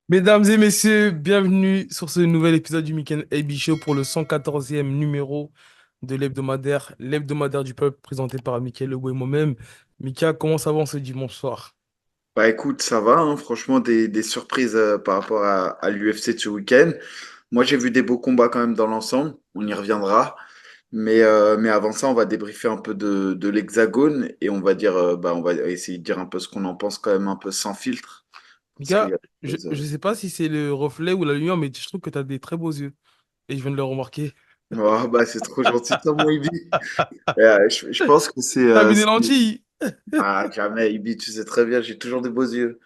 Mesdames et messieurs, bienvenue sur ce nouvel épisode du Weekend AB Show pour le 114e numéro de l'hebdomadaire du peuple présenté par Mickaël Legault et moi-même. Mika, comment ça va en ce dimanche soir? Bah écoute, ça va, hein, franchement, des surprises par rapport à l'UFC de ce week-end. Moi, j'ai vu des beaux combats quand même dans l'ensemble, on y reviendra. Mais avant ça, on va débriefer un peu de l'Hexagone et on va dire, on va essayer de dire un peu ce qu'on en pense quand même un peu sans filtre. Parce qu'il y Mika, a des je choses, ne sais pas si c'est le reflet ou la lumière, mais je trouve que tu as des très beaux yeux. Et je viens de le remarquer. Oh, bah, c'est trop gentil de toi, mon Ibi. Je pense que T'as mis des lentilles? Ah, jamais, Ibi, tu sais très bien, j'ai toujours des beaux yeux.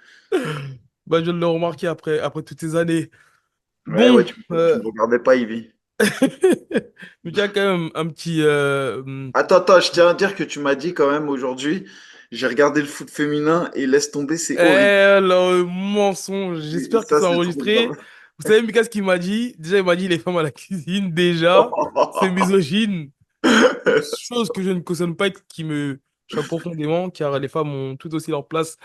Bah, je viens de le remarquer après toutes ces années. Ouais, Bon, ouais, tu me regardais pas, Ibi. Mika, quand même, un petit... Attends, attends, je tiens à dire que tu m'as dit quand même aujourd'hui, j'ai regardé le foot féminin et laisse tomber, c'est horrible. le mensonge. Et J'espère que ça, c'est c'est trop enregistré. grave. Vous savez, Mika, ce qu'il m'a dit? Déjà, il m'a dit les femmes à la cuisine. Déjà, c'est misogyne. Chose que je ne cautionne pas et qui me choque profondément, car les femmes ont tout aussi leur place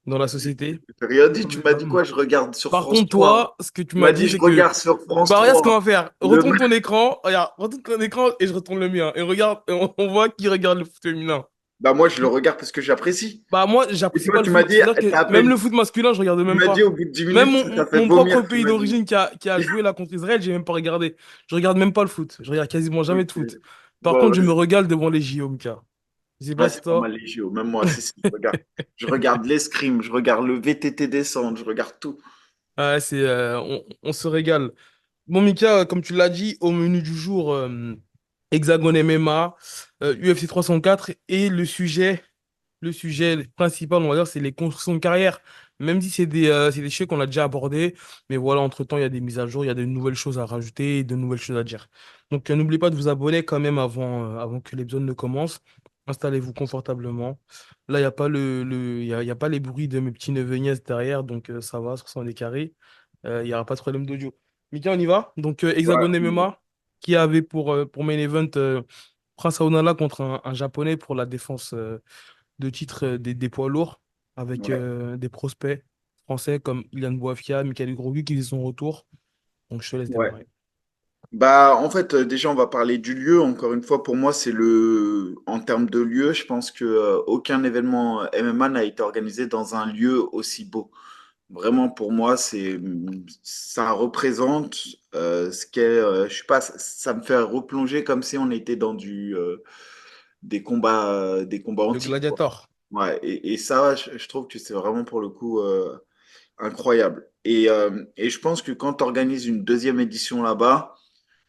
dans la société, J'ai rien dit, comme tu les m'as dit hommes. quoi? Je regarde sur Par France contre, 3. toi, ce que tu Tu m'as m'as dit, dit, je c'est que... regarde sur France Bah, regarde ce qu'on 3. va faire. Le Retourne ton écran. Regarde, retourne ton écran et je retourne le mien. Et regarde, et on voit qui regarde le foot féminin. Bah moi, je le regarde parce que j'apprécie. Bah moi, Et j'apprécie toi, pas le tu m'as foot. dit, C'est-à-dire que t'as à même peine, le foot masculin, je regarde tu même m'as dit pas. au bout de 10 Même minutes, ça fait mon propre vomir, tu pays m'as dit. d'origine qui a joué là contre Israël, j'ai même pas regardé. Je regarde même pas le foot. Je regarde quasiment jamais de Ok. foot. Par Bon, contre, je me vas-y. régale devant les JO, Mika. Je sais pas Ah, si c'est pas toi. mal les JO. Même moi, si, je regarde. Je regarde l'escrime, je regarde le VTT descendre, je regarde tout. Ouais, on se régale. Bon, Mika, comme tu l'as dit, au menu du jour, Hexagone MMA, UFC 304 et le sujet principal, on va dire, c'est les constructions de carrière. Même si c'est des sujets qu'on a déjà abordés, mais voilà, entre-temps, il y a des mises à jour, il y a de nouvelles choses à rajouter et de nouvelles choses à dire. Donc, n'oubliez pas de vous abonner quand même avant que l'épisode ne commence. Installez-vous confortablement. Là, il n'y a pas il y a pas les bruits de mes petits neveux et nièces derrière, donc ça va, sur son est carré. Il n'y aura pas de problème d'audio. Mika, on y va? Donc, Hexagone Ouais. MMA, qui avait pour main event Prince Aonala contre un Japonais pour la défense de titres des poids lourds avec Ouais. des prospects français comme Ilian Boafia, Michael Grogu qui faisait son retour. Donc je te laisse Ouais. démarrer. Bah, en fait, déjà, on va parler du lieu. Encore une fois, pour moi, en termes de lieu, je pense que aucun événement MMA n'a été organisé dans un lieu aussi beau. Vraiment, pour moi, ça représente ce qu'est, je sais pas, ça me fait replonger comme si on était dans des combats Le antiques, quoi. Gladiator. Ouais, et ça, je trouve que c'est vraiment pour le coup incroyable. Et je pense que quand tu organises une deuxième édition là-bas,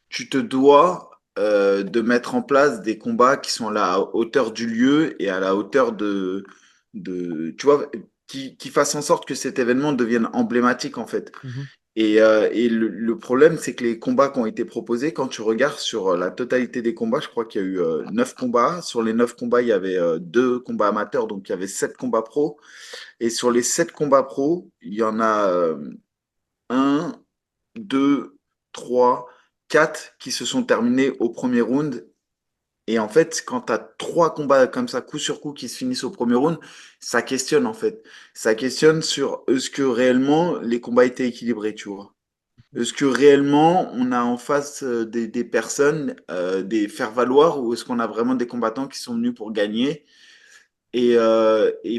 tu te dois de mettre en place des combats qui sont à la hauteur du lieu et à la hauteur tu vois, qui fassent en sorte que cet événement devienne emblématique en fait. Mhm. Et le problème, c'est que les combats qui ont été proposés, quand tu regardes sur la totalité des combats, je crois qu'il y a eu 9 combats. Sur les 9 combats, il y avait 2 combats amateurs, donc il y avait 7 combats pro. Et sur les 7 combats pro, il y en a un, deux, trois, quatre qui se sont terminés au premier round. Et en fait, quand tu as 3 combats comme ça, coup sur coup, qui se finissent au premier round, ça questionne en fait. Ça questionne sur est-ce que réellement les combats étaient équilibrés, tu vois. Est-ce que réellement on a en face des personnes, des faire-valoir, ou est-ce qu'on a vraiment des combattants qui sont venus pour gagner? Et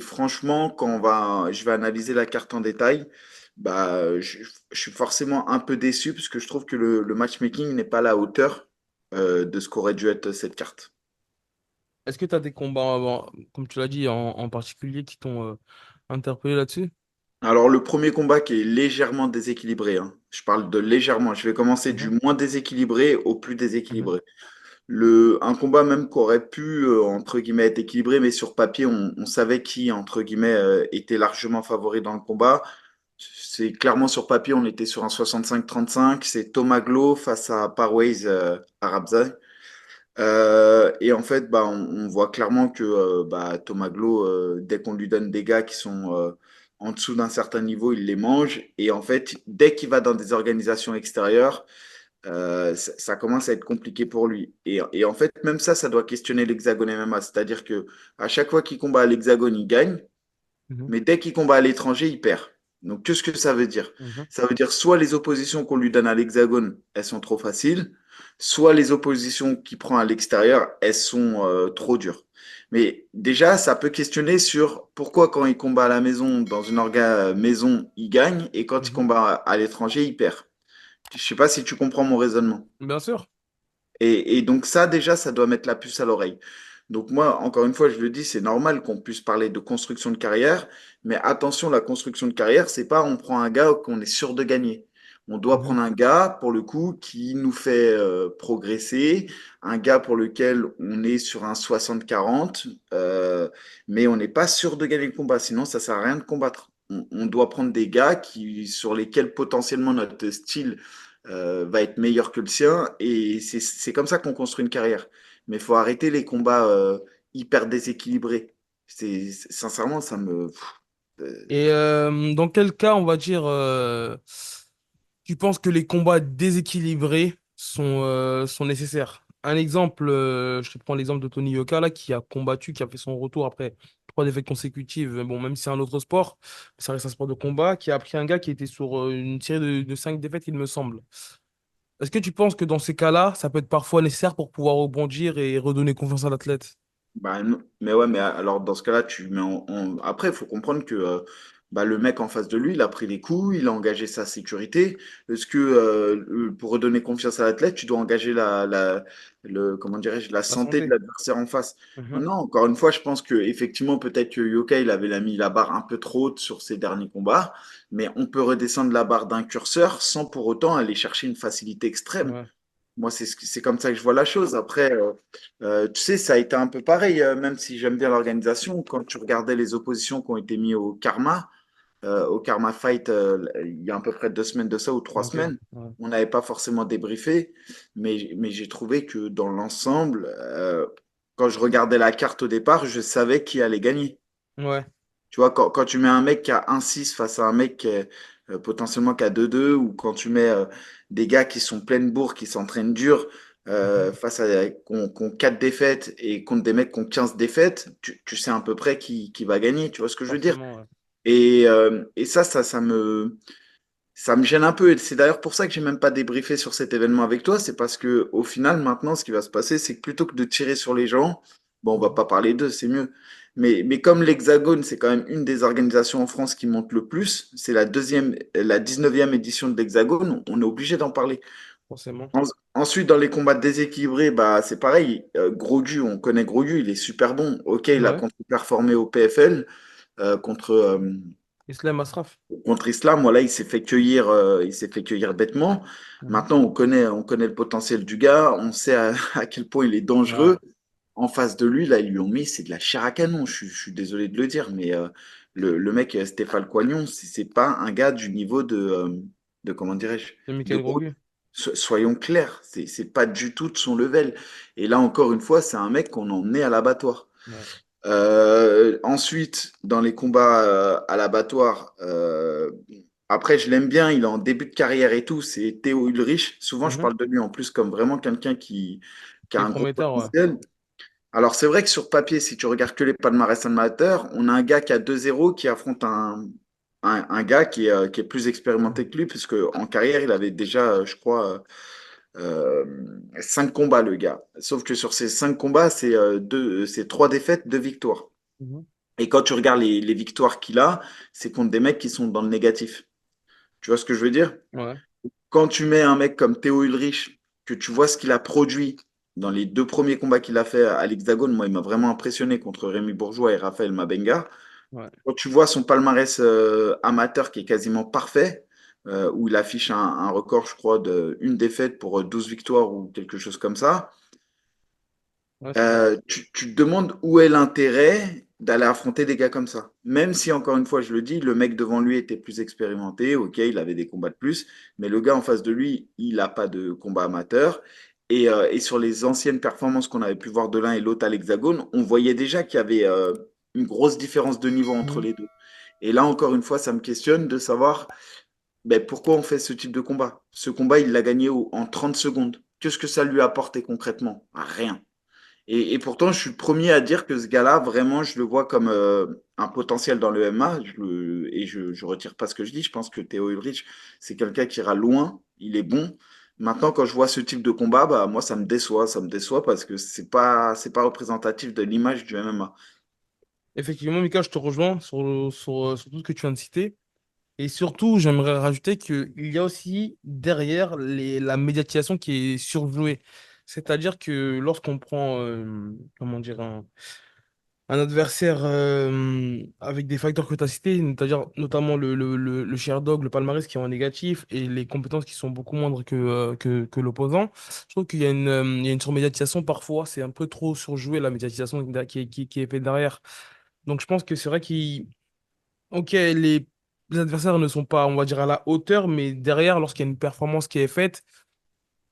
franchement, je vais analyser la carte en détail, bah, je suis forcément un peu déçu parce que je trouve que le matchmaking n'est pas à la hauteur de ce qu'aurait dû être cette carte. Est-ce que tu as des combats, comme tu l'as dit, en particulier qui t'ont interpellé là-dessus? Alors, le premier combat qui est légèrement déséquilibré, hein. Je parle de légèrement. Je vais commencer du Mhm, moins déséquilibré au plus mhm. déséquilibré. Un combat même qui aurait pu, entre guillemets, être équilibré, mais sur papier, on savait qui, entre guillemets, était largement favori dans le combat. C'est clairement sur papier, on était sur un 65-35. C'est Thomas Glo face à Parways Arabzai. Et en fait, bah, on voit clairement que bah, Thomas Glo, dès qu'on lui donne des gars qui sont en dessous d'un certain niveau, il les mange. Et en fait, dès qu'il va dans des organisations extérieures, ça commence à être compliqué pour lui. Et en fait, même ça doit questionner l'Hexagone MMA. C'est-à-dire que à chaque fois qu'il combat à l'Hexagone, il gagne. Mhm. mais dès qu'il combat à l'étranger, il perd. Donc, qu'est-ce que ça veut dire? Mhm. Ça veut dire soit les oppositions qu'on lui donne à l'Hexagone, elles sont trop faciles, soit les oppositions qu'il prend à l'extérieur, elles sont trop dures. Mais déjà, ça peut questionner sur pourquoi quand il combat à la maison, dans une orga maison, il gagne, et quand il Mhm. combat à l'étranger, il perd. Je sais pas si tu comprends mon raisonnement. Bien sûr. Et donc ça, déjà, ça doit mettre la puce à l'oreille. Donc moi, encore une fois, je le dis, c'est normal qu'on puisse parler de construction de carrière, mais attention, la construction de carrière, c'est pas on prend un gars qu'on est sûr de gagner. On doit Mhm. prendre un gars, pour le coup, qui nous fait progresser, un gars pour lequel on est sur un 60-40, mais on n'est pas sûr de gagner le combat, sinon ça sert à rien de combattre. On doit prendre des gars sur lesquels potentiellement notre style va être meilleur que le sien. Et c'est comme ça qu'on construit une carrière. Mais il faut arrêter les combats hyper déséquilibrés. Sincèrement, ça me. Et dans quel cas, on va dire, tu penses que les combats déséquilibrés sont nécessaires? Un exemple, je te prends l'exemple de Tony Yoka, là, qui a combattu, qui a fait son retour après 3 défaites consécutives. Bon, même si c'est un autre sport, ça reste un sport de combat, qui a pris un gars qui était sur une série de 5 défaites, il me semble. Est-ce que tu penses que dans ces cas-là, ça peut être parfois nécessaire pour pouvoir rebondir et redonner confiance à l'athlète? Bah, mais ouais, mais alors dans ce cas-là, après, il faut comprendre que bah, le mec en face de lui, il a pris les coups, il a engagé sa sécurité. Est-ce que pour redonner confiance à l'athlète, tu dois engager comment dirais-je, la La santé de santé. l'adversaire en face? Mhm. Non, encore une fois, je pense que effectivement, peut-être que Yoka, il avait mis la barre un peu trop haute sur ses derniers combats, mais on peut redescendre la barre d'un curseur sans pour autant aller chercher une facilité extrême. Ouais. Moi, c'est comme ça que je vois la chose. Après, tu sais, ça a été un peu pareil, même si j'aime bien l'organisation. Quand tu regardais les oppositions qui ont été mises au Karma Fight, il y a à peu près 2 semaines de ça ou trois Ok. semaines, Ouais. on n'avait pas forcément débriefé, mais j'ai trouvé que dans l'ensemble, quand je regardais la carte au départ, je savais qui allait gagner. Ouais. Tu vois, quand tu mets un mec qui a 1-6 face à un mec qui est, potentiellement qui a 2-2, ou quand tu mets des gars qui sont pleine bourre, qui s'entraînent dur, Mhm. face à qui ont 4 défaites et contre des mecs qui ont 15 défaites, tu sais à peu près qui va gagner. Tu vois ce que je veux dire? Forcément, ouais. Et ça me gêne un peu. Et c'est d'ailleurs pour ça que j'ai même pas débriefé sur cet événement avec toi. C'est parce que au final, maintenant, ce qui va se passer, c'est que plutôt que de tirer sur les gens, bon, on va Mhm. pas parler d'eux, c'est mieux. Mais comme l'Hexagone, c'est quand même une des organisations en France qui monte le plus, c'est la 19e édition de l'Hexagone, on est obligé d'en parler. Forcément. Ensuite, dans les combats déséquilibrés, bah, c'est pareil. Grosjean, on connaît Grosjean, il est super bon. Ok, il a Ouais. contre-performé au PFL Islam Asraf. contre Islam. Voilà, il s'est fait cueillir bêtement. Mhm. Maintenant, on connaît le potentiel du gars, on sait à quel point il est Ouais. dangereux. En face de lui, là, ils lui ont mis, c'est de la chair à canon. Je suis désolé de le dire, mais le mec, Stéphane Coignon, c'est pas un gars du niveau comment dirais-je, De de Michael gros. Grogu. Soyons clairs, c'est pas du tout de son level. Et là, encore une fois, c'est un mec qu'on en est à l'abattoir. Ouais. Ensuite, dans les combats à l'abattoir, après, je l'aime bien, il est en début de carrière et tout, c'est Théo Ulrich. Souvent, je Mhm. parle de lui en plus comme vraiment quelqu'un qui Qui a est un gros prometteur, ouais. potentiel. Alors, c'est vrai que sur papier, si tu regardes que les palmarès amateurs, on a un gars qui a 2-0 qui affronte un gars qui est plus expérimenté que lui, puisque en carrière, il avait déjà, je crois, 5 combats, le gars. Sauf que sur ces 5 combats, c'est 3 défaites, 2 victoires. Mhm. Et quand tu regardes les victoires qu'il a, c'est contre des mecs qui sont dans le négatif. Tu vois ce que je veux dire? Ouais. Quand tu mets un mec comme Théo Ulrich, que tu vois ce qu'il a produit dans les 2 premiers combats qu'il a fait à l'Hexagone, moi, il m'a vraiment impressionné contre Rémi Bourgeois et Raphaël Mabenga. Ouais. Quand tu vois son palmarès amateur qui est quasiment parfait, où il affiche un record, je crois, de une défaite pour 12 victoires ou quelque chose comme ça, Ouais, c'est ça. tu te demandes où est l'intérêt d'aller affronter des gars comme ça. Même si, encore une fois, je le dis, le mec devant lui était plus expérimenté, ok, il avait des combats de plus, mais le gars en face de lui, il n'a pas de combat amateur. Et sur les anciennes performances qu'on avait pu voir de l'un et l'autre à l'Hexagone, on voyait déjà qu'il y avait une grosse différence de niveau entre Mhm. les deux. Et là, encore une fois, ça me questionne de savoir ben, pourquoi on fait ce type de combat. Ce combat, il l'a gagné en 30 secondes. Qu'est-ce que ça lui a apporté concrètement? Rien. Et pourtant, je suis le premier à dire que ce gars-là, vraiment, je le vois comme un potentiel dans le MMA. Je retire pas ce que je dis. Je pense que Théo Ulrich, c'est quelqu'un qui ira loin. Il est bon. Maintenant, quand je vois ce type de combat, bah, moi, ça me déçoit. Ça me déçoit parce que c'est pas représentatif de l'image du MMA. Effectivement, Mika, je te rejoins sur tout ce que tu viens de citer. Et surtout, j'aimerais rajouter qu'il y a aussi derrière la médiatisation qui est surjouée. C'est-à-dire que lorsqu'on prend, comment dire, un adversaire avec des facteurs que tu as cités, c'est-à-dire notamment le Sherdog, le palmarès qui est en négatif et les compétences qui sont beaucoup moindres que l'opposant, je trouve qu'il y a il y a une surmédiatisation parfois, c'est un peu trop surjoué la médiatisation qui est faite derrière. Donc je pense que c'est vrai qu'il ok, les adversaires ne sont pas, on va dire, à la hauteur, mais derrière, lorsqu'il y a une performance qui est faite,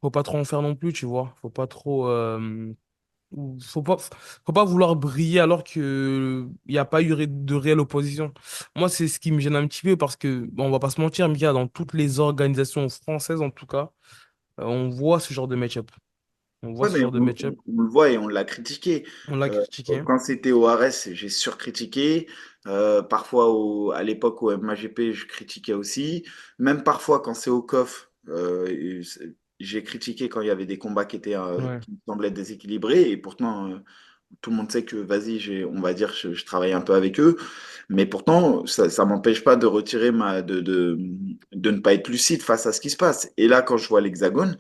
faut pas trop en faire non plus, tu vois. Faut pas trop, faut pas vouloir briller alors que il n'y a pas eu de réelle opposition. Moi, c'est ce qui me gêne un petit peu parce que, bon, on va pas se mentir, Mika, dans toutes les organisations françaises, en tout cas, on voit ce genre de match-up. On voit Ouais, ce mais genre de match-up. on le voit et on l'a critiqué. On l'a Euh, critiqué. Quand c'était au Ares, j'ai surcritiqué. Parfois, à l'époque, au MAGP, je critiquais aussi. Même parfois, quand c'est au COF, j'ai critiqué quand il y avait des combats Ouais. qui me semblaient déséquilibrés. Et pourtant, tout le monde sait que, vas-y, on va dire, je travaille un peu avec eux. Mais pourtant, ça m'empêche pas de retirer de ne pas être lucide face à ce qui se passe. Et là, quand je vois l'Hexagone,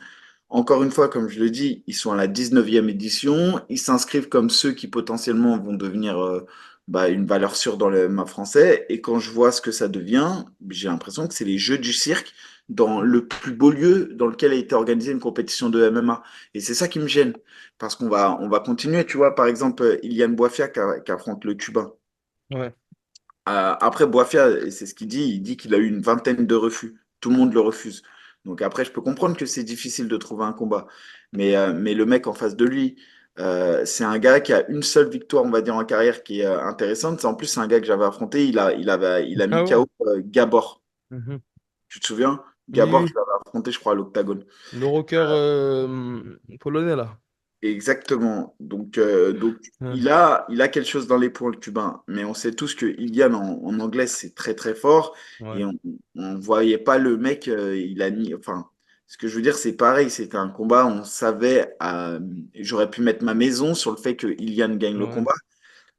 encore une fois, comme je le dis, ils sont à la 19e édition. Ils s'inscrivent comme ceux qui potentiellement vont devenir bah, une valeur sûre dans le MMA français. Et quand je vois ce que ça devient, j'ai l'impression que c'est les Jeux du cirque dans le plus beau lieu dans lequel a été organisée une compétition de MMA. Et c'est ça qui me gêne. Parce on va continuer. Tu vois, par exemple, Ilian Boifia qui affronte le Cubain. Ouais. Après, Boifia, et c'est ce qu'il dit, il dit qu'il a eu une vingtaine de refus. Tout le monde le refuse. Donc après, je peux comprendre que c'est difficile de trouver un combat. Mais le mec en face de lui, c'est un gars qui a une seule victoire, on va dire, en carrière qui est intéressante. En plus, c'est un gars que j'avais affronté. Il a Ah mis ouais. KO Gabor. Mhm. Tu te souviens? Oui, Gabor, je oui. l'avais affronté, je crois, à l'Octagone. Le rocker polonais, là. Exactement. Donc Ouais. il a quelque chose dans les poings, le cubain. Mais on sait tous que Ilian en anglais, c'est très très fort. Ouais. Et on voyait pas le mec, il a mis. Enfin, ce que je veux dire, c'est pareil. C'était un combat, on savait. J'aurais pu mettre ma maison sur le fait que Ilian gagne le Ouais. combat.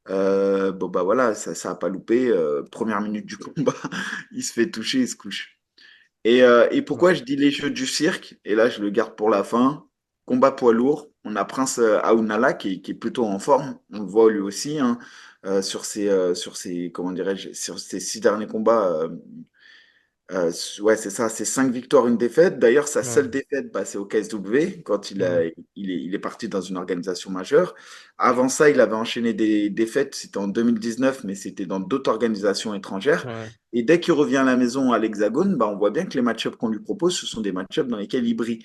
Bon, bah voilà, ça a pas loupé. Première minute du combat, il se fait toucher, il se couche. Et pourquoi je dis les jeux du cirque, et là je le garde pour la fin, combat poids lourd, on a Prince Aounala qui est plutôt en forme, on le voit lui aussi hein, comment dirais-je, sur ses 6 derniers combats, ouais c'est ça, c'est 5 victoires, une défaite. D'ailleurs sa Ouais. seule défaite, bah, c'est au KSW, quand Ouais. il est parti dans une organisation majeure. Avant ça, il avait enchaîné des défaites, c'était en 2019, mais c'était dans d'autres organisations étrangères. Ouais. Et dès qu'il revient à la maison à l'Hexagone, bah, on voit bien que les match-ups qu'on lui propose, ce sont des match-ups dans lesquels il brille.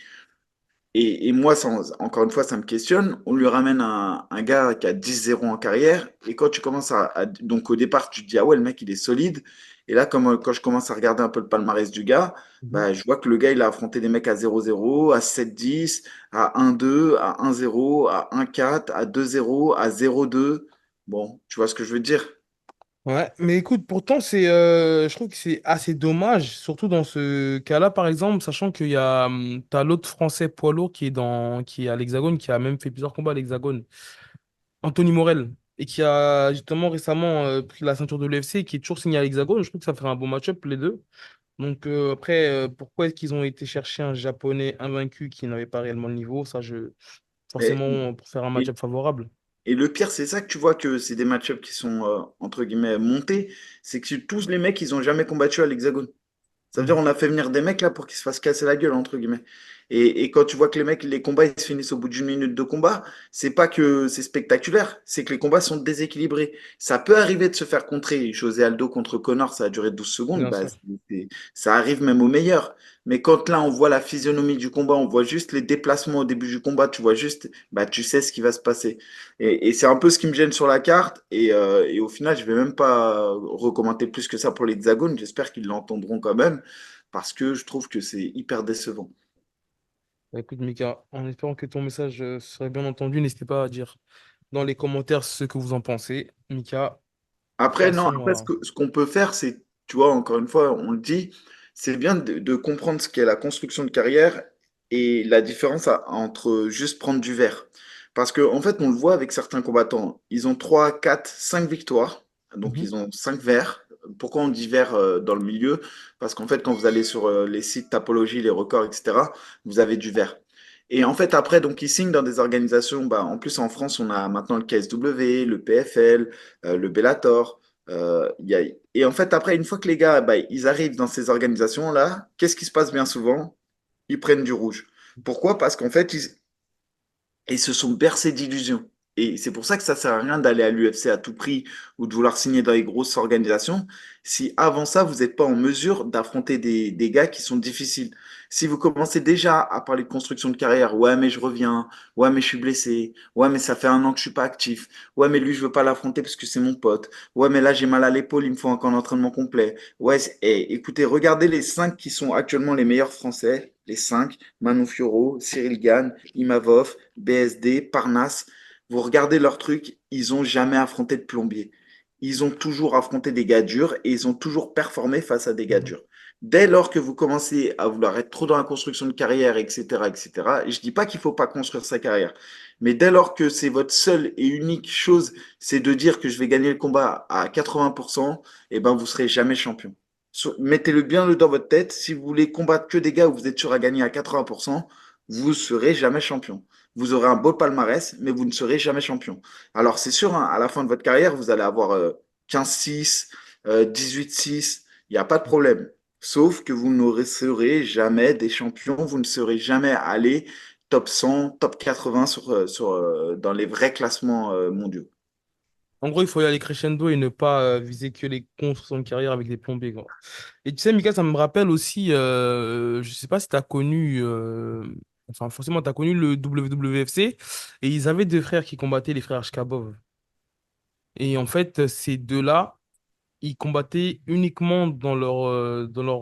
Et moi, encore une fois, ça me questionne. On lui ramène un gars qui a 10-0 en carrière. Et quand tu commences donc au départ, tu te dis, ah ouais, le mec, il est solide. Et là, quand je commence à regarder un peu le palmarès du gars, Mhm. bah, je vois que le gars, il a affronté des mecs à 0-0, à 7-10, à 1-2, à 1-0, à 1-4, à 2-0, à 0-2. Bon, tu vois ce que je veux dire? Ouais, mais écoute, pourtant, je trouve que c'est assez dommage, surtout dans ce cas-là, par exemple, sachant qu'il y a, t'as l'autre Français poids lourd qui est à l'Hexagone, qui a même fait plusieurs combats à l'Hexagone, Anthony Morel, et qui a justement récemment pris la ceinture de l'UFC, qui est toujours signé à l'Hexagone. Je trouve que ça ferait un bon match-up, les deux. Donc après, pourquoi est-ce qu'ils ont été chercher un Japonais invaincu qui n'avait pas réellement le niveau? Et, Forcément, pour faire un et, match-up favorable. Et le pire, c'est ça que tu vois que c'est des match-ups qui sont, entre guillemets, montés. C'est que tous les mecs, ils ont jamais combattu à l'Hexagone. Ça veut dire Mhm. on a fait venir des mecs là pour qu'ils se fassent casser la gueule, entre guillemets. Et quand tu vois que les mecs, les combats, ils se finissent au bout d'une minute de combat, c'est pas que c'est spectaculaire, c'est que les combats sont déséquilibrés. Ça peut arriver de se faire contrer. José Aldo contre Connor, ça a duré 12 secondes. Bien Bah, sûr. ça arrive même au meilleur. Mais quand là, on voit la physionomie du combat, on voit juste les déplacements au début du combat, tu vois juste, bah, tu sais ce qui va se passer. Et c'est un peu ce qui me gêne sur la carte. Et au final, je vais même pas recommander plus que ça pour l'Hexagone. J'espère qu'ils l'entendront quand même parce que je trouve que c'est hyper décevant. Bah, écoute, Mika, en espérant que ton message serait bien entendu, n'hésitez pas à dire dans les commentaires ce que vous en pensez. Mika, Après, non, passons après, à... ce qu'on peut faire, c'est, tu vois, encore une fois, on le dit, c'est bien de comprendre ce qu'est la construction de carrière et la différence entre juste prendre du vert. Parce que, en fait, on le voit avec certains combattants. Ils ont 3, 4, 5 victoires. Donc, Mhm. ils ont 5 verts. Pourquoi on dit vert dans le milieu? Parce qu'en fait, quand vous allez sur les sites Tapologie, les records, etc., vous avez du vert. Et en fait, après, donc, ils signent dans des organisations. Bah, en plus, en France, on a maintenant le KSW, le PFL, le Bellator. Et en fait, après, une fois que les gars, bah, ils arrivent dans ces organisations-là, qu'est-ce qui se passe bien souvent? Ils prennent du rouge. Pourquoi? Parce qu'en fait, ils se sont bercés d'illusions. Et c'est pour ça que ça sert à rien d'aller à l'UFC à tout prix ou de vouloir signer dans les grosses organisations si avant ça, vous n'êtes pas en mesure d'affronter des gars qui sont difficiles. Si vous commencez déjà à parler de construction de carrière, ouais, mais je reviens, ouais, mais je suis blessé, ouais, mais ça fait un an que je suis pas actif, ouais, mais lui, je veux pas l'affronter parce que c'est mon pote, ouais, mais là, j'ai mal à l'épaule, il me faut encore un entraînement complet. Ouais, écoutez, regardez les 5 qui sont actuellement les meilleurs Français, les 5, Manon Fiorot, Cyril Gann, Imavov, BSD, Parnasse, vous regardez leurs trucs, ils ont jamais affronté de plombier. Ils ont toujours affronté des gars durs et ils ont toujours performé face à des gars Mhm. durs. Dès lors que vous commencez à vouloir être trop dans la construction de carrière, etc., etc., et je dis pas qu'il faut pas construire sa carrière, mais dès lors que c'est votre seule et unique chose, c'est de dire que je vais gagner le combat à 80%, eh ben vous serez jamais champion. Mettez-le bien dans votre tête. Si vous voulez combattre que des gars où vous êtes sûr à gagner à 80%, vous serez jamais champion. Vous aurez un beau palmarès, mais vous ne serez jamais champion. Alors, c'est sûr, hein, à la fin de votre carrière, vous allez avoir 15-6, 18-6, il n'y a pas de problème. Sauf que vous ne serez jamais des champions, vous ne serez jamais allé top 100, top 80 dans les vrais classements mondiaux. En gros, il faut y aller crescendo et ne pas viser que les constructions de carrière avec des plombiers, quoi. Et tu sais, Mika, ça me rappelle aussi, je sais pas si tu as connu, enfin forcément, tu as connu le WWFC, et ils avaient deux frères qui combattaient, les frères Shkabov. Et en fait, ces deux-là, ils combattaient uniquement dans leur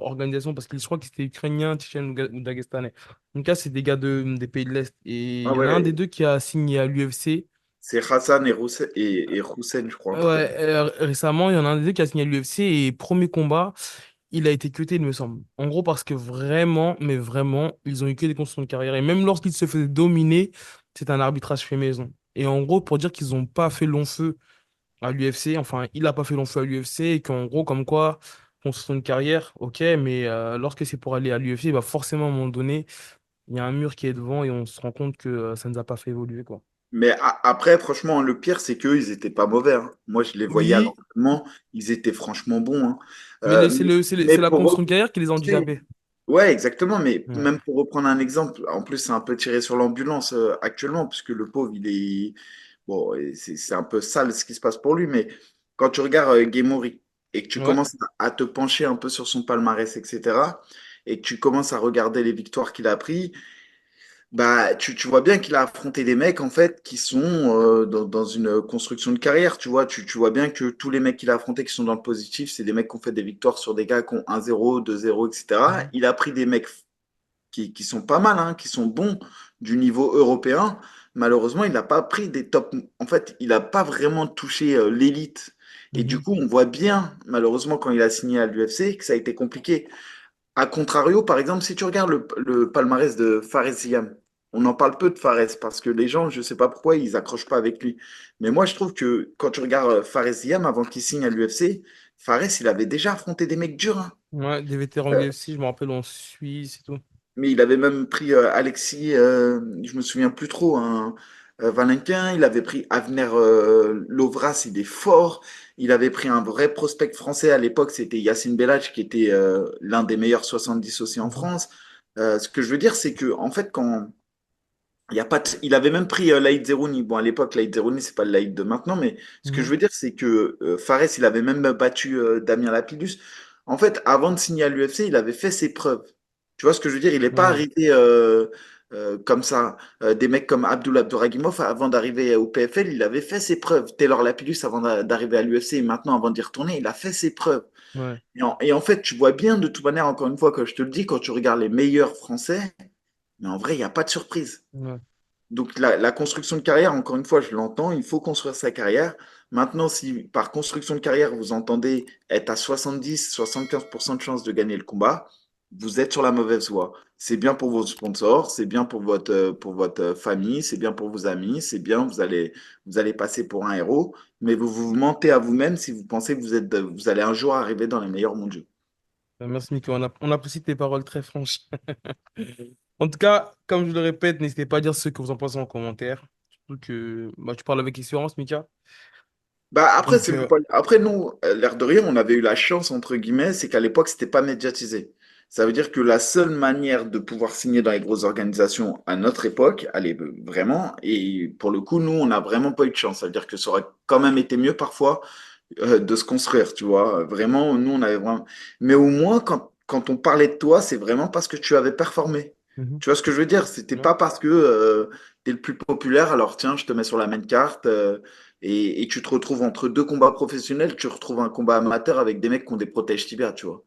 organisation parce qu'ils je crois qu'ils étaient ukrainiens, tchétchènes ou dagestanais. Donc là, c'est des gars des pays de l'Est. Et il Ah y en a un des ouais, deux qui a signé à l'UFC. c'est Hassan et Roussen, je crois, un truc comme Ouais, ça. récemment, il y en a un des deux qui a signé à l'UFC et premier combat, il a été cuté, il me semble. En gros, parce que vraiment, mais vraiment, ils ont eu que des constructions de carrière. Et même lorsqu'ils se faisaient dominer, c'est un arbitrage fait maison. Et en gros, pour dire qu'ils n'ont pas fait long feu à l'UFC. Enfin, il n'a pas fait long feu à l'UFC et qu'en gros, comme quoi, construire une carrière, ok, mais lorsque c'est pour aller à l'UFC, bah forcément, à un moment donné, il y a un mur qui est devant et on se rend compte que ça ne nous a pas fait évoluer, quoi. Mais après, franchement, le pire, c'est qu'eux, ils étaient pas mauvais, hein. Moi, je les voyais à Oui, l'entraînement, ils étaient franchement bons, hein. mais Euh, mais, c'est mais la pour construction de carrière qui les a repousser, handicapés. ouais, exactement. Mais Ouais. même pour reprendre un exemple, en plus, c'est un peu tiré sur l'ambulance actuellement, puisque le pauvre, il est. Bon, et c'est un peu sale ce qui se passe pour lui, mais quand tu regardes Guémori et que tu Ouais. commences à te pencher un peu sur son palmarès, etc., et que tu commences à regarder les victoires qu'il a prises, bah, tu vois bien qu'il a affronté des mecs en fait qui sont dans une construction de carrière. Tu vois bien que tous les mecs qu'il a affrontés qui sont dans le positif, c'est des mecs qui ont fait des victoires sur des gars qui ont 1-0, 2-0, etc. Mhm. Il a pris des mecs qui sont pas mal, hein, qui sont bons du niveau européen. Malheureusement, il n'a pas pris des top. En fait, il n'a pas vraiment touché l'élite. Et du Mhm. coup, on voit bien, malheureusement, quand il a signé à l'UFC, que ça a été compliqué. A contrario, par exemple, si tu regardes le palmarès de Fares Ziam, on en parle peu de Fares parce que les gens, je ne sais pas pourquoi, ils accrochent pas avec lui. Mais moi, je trouve que quand tu regardes Fares Ziam avant qu'il signe à l'UFC, Fares, il avait déjà affronté des mecs durs, hein. Ouais, des vétérans Euh, UFC, je me rappelle en Suisse et tout. mais il avait même pris Alexis, je me souviens plus trop, hein, Valentin. Il avait pris Avner Lovras, il est fort. Il avait pris un vrai prospect français à l'époque, c'était Yacine Bellach, qui était l'un des meilleurs 70 aussi en Mhm. France. Ce que je veux dire, c'est que en fait, quand il y a pas il avait même pris Laïd Zerouni. Bon, à l'époque, Laïd Zerouni, c'est pas le Laïd de maintenant, mais ce que je Mhm. veux dire, c'est que Fares, il avait même battu Damien Lapillus. En fait, avant de signer à l'UFC, il avait fait ses preuves. Tu vois ce que je veux dire? Il n'est pas Ouais. arrivé comme ça. Des mecs comme Abdullah Abdouragimov, avant d'arriver au PFL, il avait fait ses preuves. Taylor Lapillus, avant d'arriver à l'UFC, et maintenant, avant d'y retourner, il a fait ses preuves. Ouais. Et en fait, tu vois bien, de toute manière, encore une fois, que je te le dis, quand tu regardes les meilleurs Français, Mais en vrai, il n'y a pas de surprise. Ouais. Donc la construction de carrière, encore une fois, je l'entends, il faut construire sa carrière. Maintenant, si par construction de carrière, vous entendez être à 70-75% de chances de gagner le combat, vous êtes sur la mauvaise voie. C'est bien pour vos sponsors, c'est bien pour votre famille, c'est bien pour vos amis, c'est bien, vous allez passer pour un héros, mais vous vous mentez à vous-même si vous pensez que vous allez un jour arriver dans les meilleurs mondiaux. Merci, Mika. On apprécie tes paroles très franches. En tout cas, comme je le répète, n'hésitez pas à dire ce que vous en pensez en commentaire. Surtout que bah, tu parles avec expérience, Mika. Bah après, Donc, c'est même pas... après, nous, l'air de rien, on avait eu la chance, entre guillemets, c'est qu'à l'époque, c'était pas médiatisé. Ça veut dire que la seule manière de pouvoir signer dans les grosses organisations à notre époque, allez, vraiment, et pour le coup, nous, on n'a vraiment pas eu de chance. Ça veut dire que ça aurait quand même été mieux parfois de se construire, tu vois. Vraiment, nous, on avait vraiment... Mais au moins, quand on parlait de toi, c'est vraiment parce que tu avais performé. mhm. Tu vois ce que je veux dire? C'était Ouais. pas parce que tu es le plus populaire, alors tiens, je te mets sur la même carte. Et tu te retrouves entre deux combats professionnels, tu retrouves un combat amateur avec des mecs qui ont des protèges tibia, tu vois.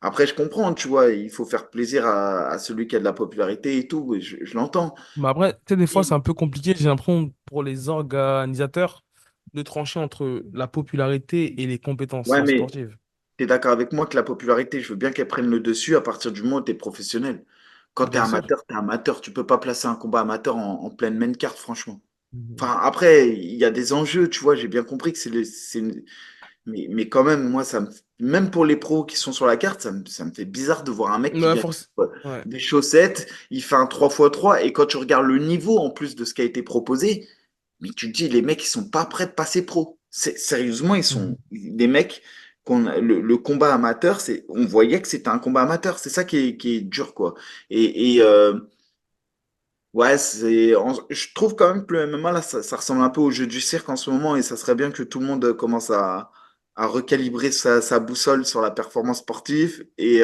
Après, je comprends, tu vois, il faut faire plaisir à celui qui a de la popularité et tout, et je l'entends. Mais après, tu sais, des fois, Et- c'est un peu compliqué, j'ai l'impression, pour les organisateurs, de trancher entre la popularité et les Ouais, compétences mais sportives. tu es d'accord avec moi que la popularité, je veux bien qu'elle prenne le dessus à partir du moment où tu es professionnel. Quand tu es Bien sûr. amateur, tu es amateur. Tu peux pas placer un combat amateur en pleine main carte, franchement. Mhm. Enfin, après, il y a des enjeux, tu vois, j'ai bien compris que mais quand même, moi, même pour les pros qui sont sur la carte, ça me fait bizarre de voir un mec qui Ouais, vient force. Ouais. des chaussettes, il fait un 3x3, et quand tu regardes le niveau en plus de ce qui a été proposé, mais tu te dis, les mecs, ils sont pas prêts de passer pro. Sérieusement, ils sont Mhm. des mecs, le combat amateur, on voyait que c'était un combat amateur. C'est ça qui est dur, quoi. Et ouais, je trouve quand même que le MMA, là, ça ressemble un peu au jeu du cirque en ce moment, et ça serait bien que tout le monde commence à recalibrer sa boussole sur la performance sportive et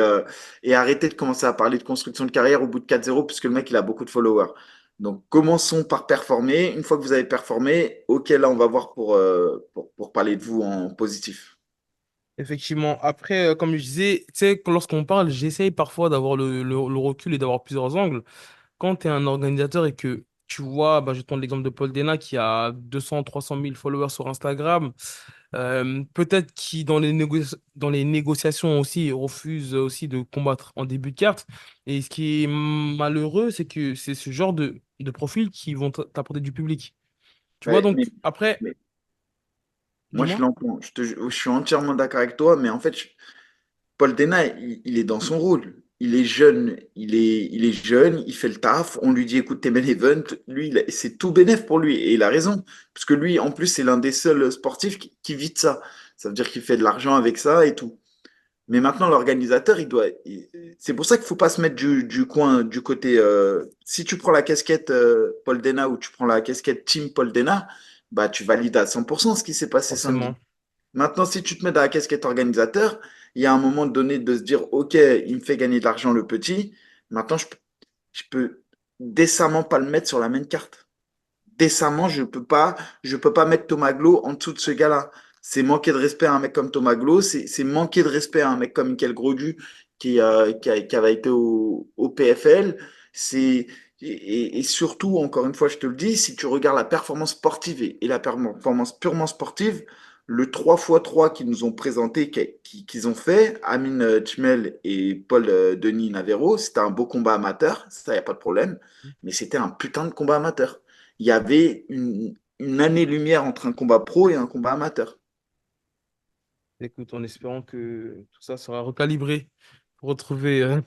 arrêter de commencer à parler de construction de carrière au bout de 4-0, puisque le mec, il a beaucoup de followers. Donc, commençons par performer. Une fois que vous avez performé, ok, là, on va voir pour parler de vous en positif. Effectivement. Après, comme je disais, tu sais, que lorsqu'on parle, j'essaye parfois d'avoir le recul et d'avoir plusieurs angles. Quand tu es un organisateur et que tu vois, bah, je te donne l'exemple de Paul Dena qui a 200, 300 000 followers sur Instagram, peut-être qui dans les négociations aussi refuse aussi de combattre en début de carte. Et ce qui est malheureux, c'est que c'est ce genre de profils qui vont t'apporter du public. Tu vois, Ouais, donc après, mais moi, je dis-moi. l'entends. Je suis entièrement d'accord avec toi, mais en fait, Paul Dena, il est dans son rôle. Il est jeune, il est jeune, il fait le taf. On lui dit, écoute, t'es main event. Lui, c'est tout bénef pour lui. Et il a raison. Parce que lui, en plus, c'est l'un des seuls sportifs qui vit de ça. Ça veut dire qu'il fait de l'argent avec ça et tout. Mais maintenant, l'organisateur, c'est pour ça qu'il faut pas se mettre du coin, du côté. Si tu prends la casquette Paul Dena ou tu prends la casquette Team Paul Dena, bah, tu valides à 100% ce qui s'est passé Forcément. samedi. Maintenant, si tu te mets dans la casquette organisateur, il y a un moment donné de se dire, OK, il me fait gagner de l'argent le petit. Maintenant, je peux décemment pas le mettre sur la même carte. Décemment, je peux pas mettre Thomas Glo en dessous de ce gars-là. C'est manquer de respect à un mec comme Thomas Glo, c'est manquer de respect à un mec comme Michael Grosdu qui avait été au PFL. C'est, et surtout, encore une fois, je te le dis, si tu regardes la performance sportive et la performance purement sportive, le 3x3 qu'ils nous ont présenté, qu'ils ont fait, Amine Tchmel et Paul Denis Navero, c'était un beau combat amateur, ça, il n'y a pas de problème, mais c'était un putain de combat amateur. Il y avait une année-lumière entre un combat pro et un combat amateur. Écoute, en espérant que tout ça sera recalibré pour retrouver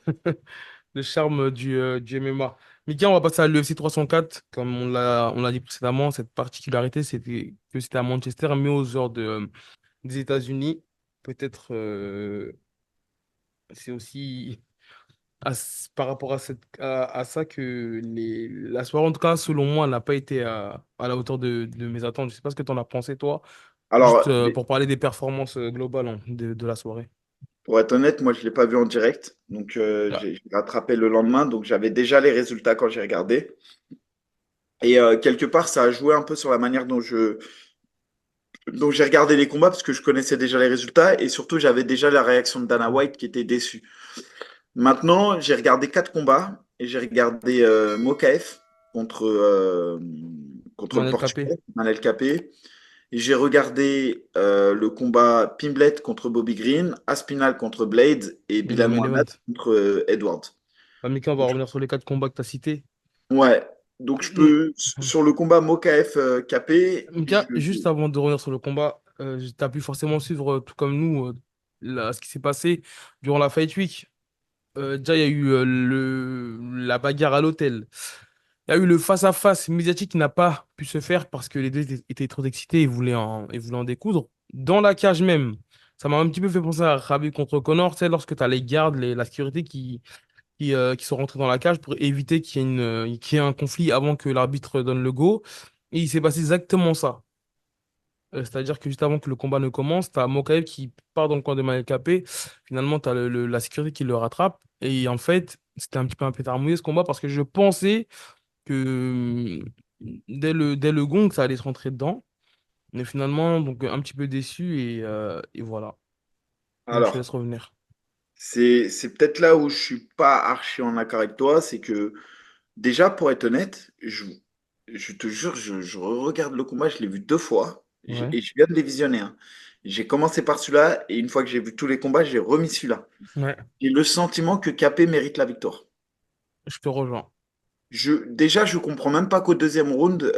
le charme du MMA. Mika, on va passer à l'UFC 304. Comme on l'a dit précédemment, cette particularité, c'était que c'était à Manchester, mais aux heures des États-Unis. Peut-être c'est aussi par rapport à ça que la soirée, en tout cas, selon moi, n'a pas été à la hauteur de mes attentes. Je sais pas ce que tu en as pensé, toi, juste Alors, pour parler des performances globales hein, de la soirée. pour être honnête, moi, je ne l'ai pas vu en direct. Donc, Ah, j'ai rattrapé le lendemain. Donc, j'avais déjà les résultats quand j'ai regardé. Et quelque part, ça a joué un peu sur la manière dont j'ai regardé les combats parce que je connaissais déjà les résultats. Et surtout, j'avais déjà la réaction de Dana mhm. White qui était déçu. Maintenant, j'ai regardé quatre combats et j'ai regardé Mokaef contre, contre le Manel Capé. Portugais, Manel Capé. Et j'ai regardé le combat Pimblet contre Bobby Green, Aspinal contre Blade et Et le Bilal main Mohamed event. contre Edward. Bah, Mika, on va revenir sur les quatre combats que tu as cités. Ouais, donc je peux, sur le combat Mokaef Capé, Mika, juste avant de revenir sur le combat, tu as pu forcément suivre, tout comme nous, ce qui s'est passé durant la Fight Week. Déjà, il y a eu la bagarre à l'hôtel. Il y a eu le face-à-face médiatique qui n'a pas pu se faire parce que les deux étaient trop excités et voulaient en découdre. Dans la cage même, ça m'a un petit peu fait penser à Khabib contre Conor, tu sais, lorsque tu as les gardes, la sécurité qui sont rentrés dans la cage pour éviter qu'il y ait un conflit avant que l'arbitre donne le go. Et il s'est passé exactement ça. C'est-à-dire que juste avant que le combat ne commence, tu as Mokaev qui part dans le coin de Manel Capé. Finalement, tu as la sécurité qui le rattrape. Et en fait, c'était un petit peu un pétard mouillé ce combat parce que je pensais que dès le gong, ça allait se rentrer dedans. Mais finalement, donc un petit peu déçu et voilà. Donc je te laisse Alors, revenir. c'est peut-être là où je suis pas archi en accord avec toi, c'est que déjà, pour être honnête, je te jure, je regarde le combat, je l'ai vu deux fois Ouais, et je viens de les visionner, hein. J'ai commencé par celui-là et une fois que j'ai vu tous les combats, j'ai remis celui-là. ouais, J'ai le sentiment que Capé mérite la victoire. je te rejoins. Déjà, je comprends même pas qu'au deuxième round,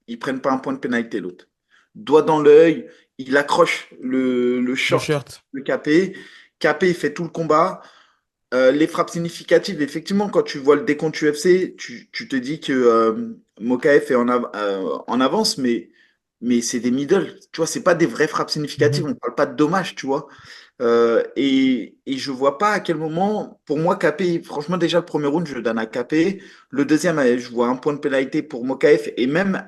ils prennent pas un point de pénalité, l'autre. Doigt dans l'œil, il accroche le Le short shirt. de Capé. Capé, il fait tout le combat. Les frappes significatives, effectivement, quand tu vois le décompte UFC, tu te dis que Mokaev est en avance, mais c'est des middle. Tu vois, c'est pas des vraies frappes significatives. Mhm. On parle pas de dommages, tu vois. Et je vois pas à quel moment, pour moi, Capé, franchement, déjà le premier round, je le donne à Capé. Le deuxième, je vois un point de pénalité pour Mokaev. Et même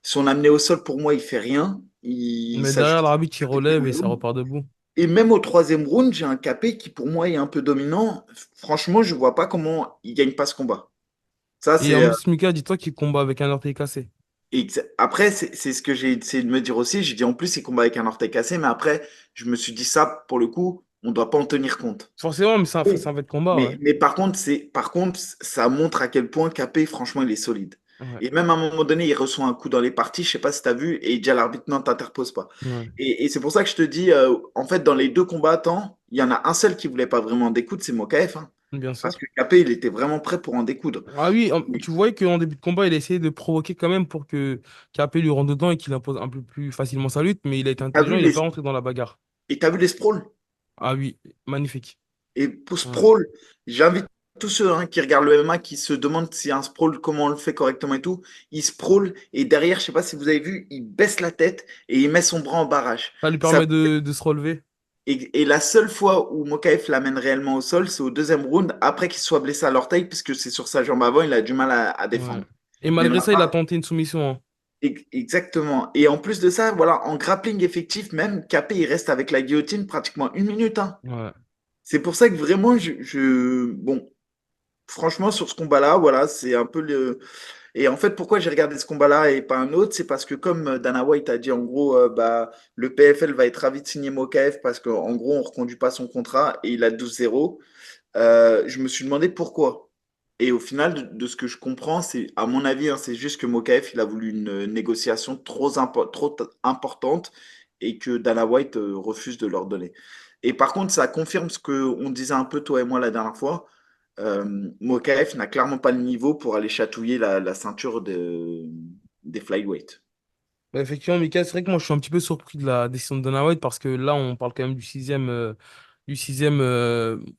son amené au sol, pour moi, il fait rien. Il Mais derrière, s'ajuste l'arbitre, il du relève premier et ça round. repart debout. Et même au troisième round, j'ai un Capé qui, pour moi, est un peu dominant. Franchement, je vois pas comment il gagne pas ce combat. Ça, Et en c'est. plus, Mika, dis-toi qu'il combat avec un orteil cassé. Après, c'est ce que j'ai essayé de me dire aussi. J'ai dit en plus, il combat avec un orteil cassé, mais après, je me suis dit ça, pour le coup, on doit pas en tenir compte. Forcément, mais Oui. c'est un fait de combat, ouais. Mais par contre, ça montre à quel point Capé, franchement, il est solide. Ouais, Et même à un moment donné, il reçoit un coup dans les parties, je sais pas si tu as vu, et il dit à l'arbitre, non, t'interposes pas. ouais, Et c'est pour ça que je te dis, en fait, dans les deux combattants, il y en a un seul qui voulait pas vraiment en découdre, c'est Mokaev, hein. bien Parce sûr. que Capé, il était vraiment prêt pour en découdre. Ah oui, Mais tu voyais qu'en début de combat, il a essayé de provoquer quand même pour que Capé lui rentre dedans et qu'il impose un peu plus facilement sa lutte, mais il a été t'as intelligent, vu il n'est les, pas rentré dans la bagarre. et t'as vu les sprawls? Ah oui, magnifique. Et pour Ouais, sprawl, j'invite tous ceux hein, qui regardent le MMA, qui se demandent si un sprawl, comment on le fait correctement et tout. Il sprawl et derrière, je sais pas si vous avez vu, il baisse la tête et il met son bras en barrage. ça lui Ça, permet de se relever. et la seule fois où Mokaev l'amène réellement au sol, c'est au deuxième round, après qu'il soit blessé à l'orteil, puisque c'est sur sa jambe avant, il a du mal à Ouais. défendre. Et Mais malgré là, ça, il a tenté une soumission, hein. exactement. Et en plus de ça, voilà, en grappling effectif, même Capé, il reste avec la guillotine pratiquement une minute, hein. Ouais. C'est pour ça que vraiment, bon, franchement, sur ce combat-là, voilà, c'est un peu le. Et en fait, pourquoi j'ai regardé ce combat-là et pas un autre, c'est parce que comme Dana White a dit, en gros, bah, le PFL va être ravi de signer Mokaev parce qu'en gros, on ne reconduit pas son contrat et il a 12-0. Je me suis demandé pourquoi. Et au final, de ce que je comprends, c'est, à mon avis, hein, c'est juste que Mokaev, il a voulu une négociation trop importante et que Dana White refuse de leur donner. Et par contre, ça confirme ce qu'on disait un peu, toi et moi, la dernière fois. Mokaev n'a clairement pas le niveau pour aller chatouiller la ceinture des flyweight. Bah, effectivement, Mika, c'est vrai que moi, je suis un petit peu surpris de la décision de Dana White parce que là, on parle quand même du sixième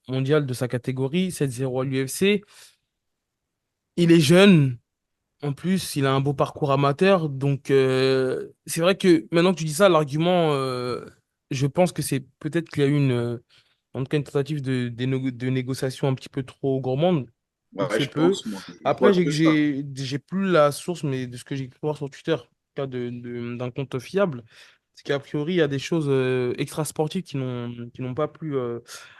mondial de sa catégorie, 7-0 à l'UFC. Il est jeune. En plus, il a un beau parcours amateur, donc c'est vrai que maintenant que tu dis ça, l'argument, je pense que c'est peut-être qu'il y a eu en tout cas une tentative de négociation un petit peu trop gourmande. Il Ouais, se je peut. pense, moi. Je Après, vois que ça. j'ai plus la source, mais de ce que j'ai pu voir sur Twitter, en tout cas d'un compte fiable, c'est qu'a priori, il y a des choses extra-sportives qui n'ont pas plu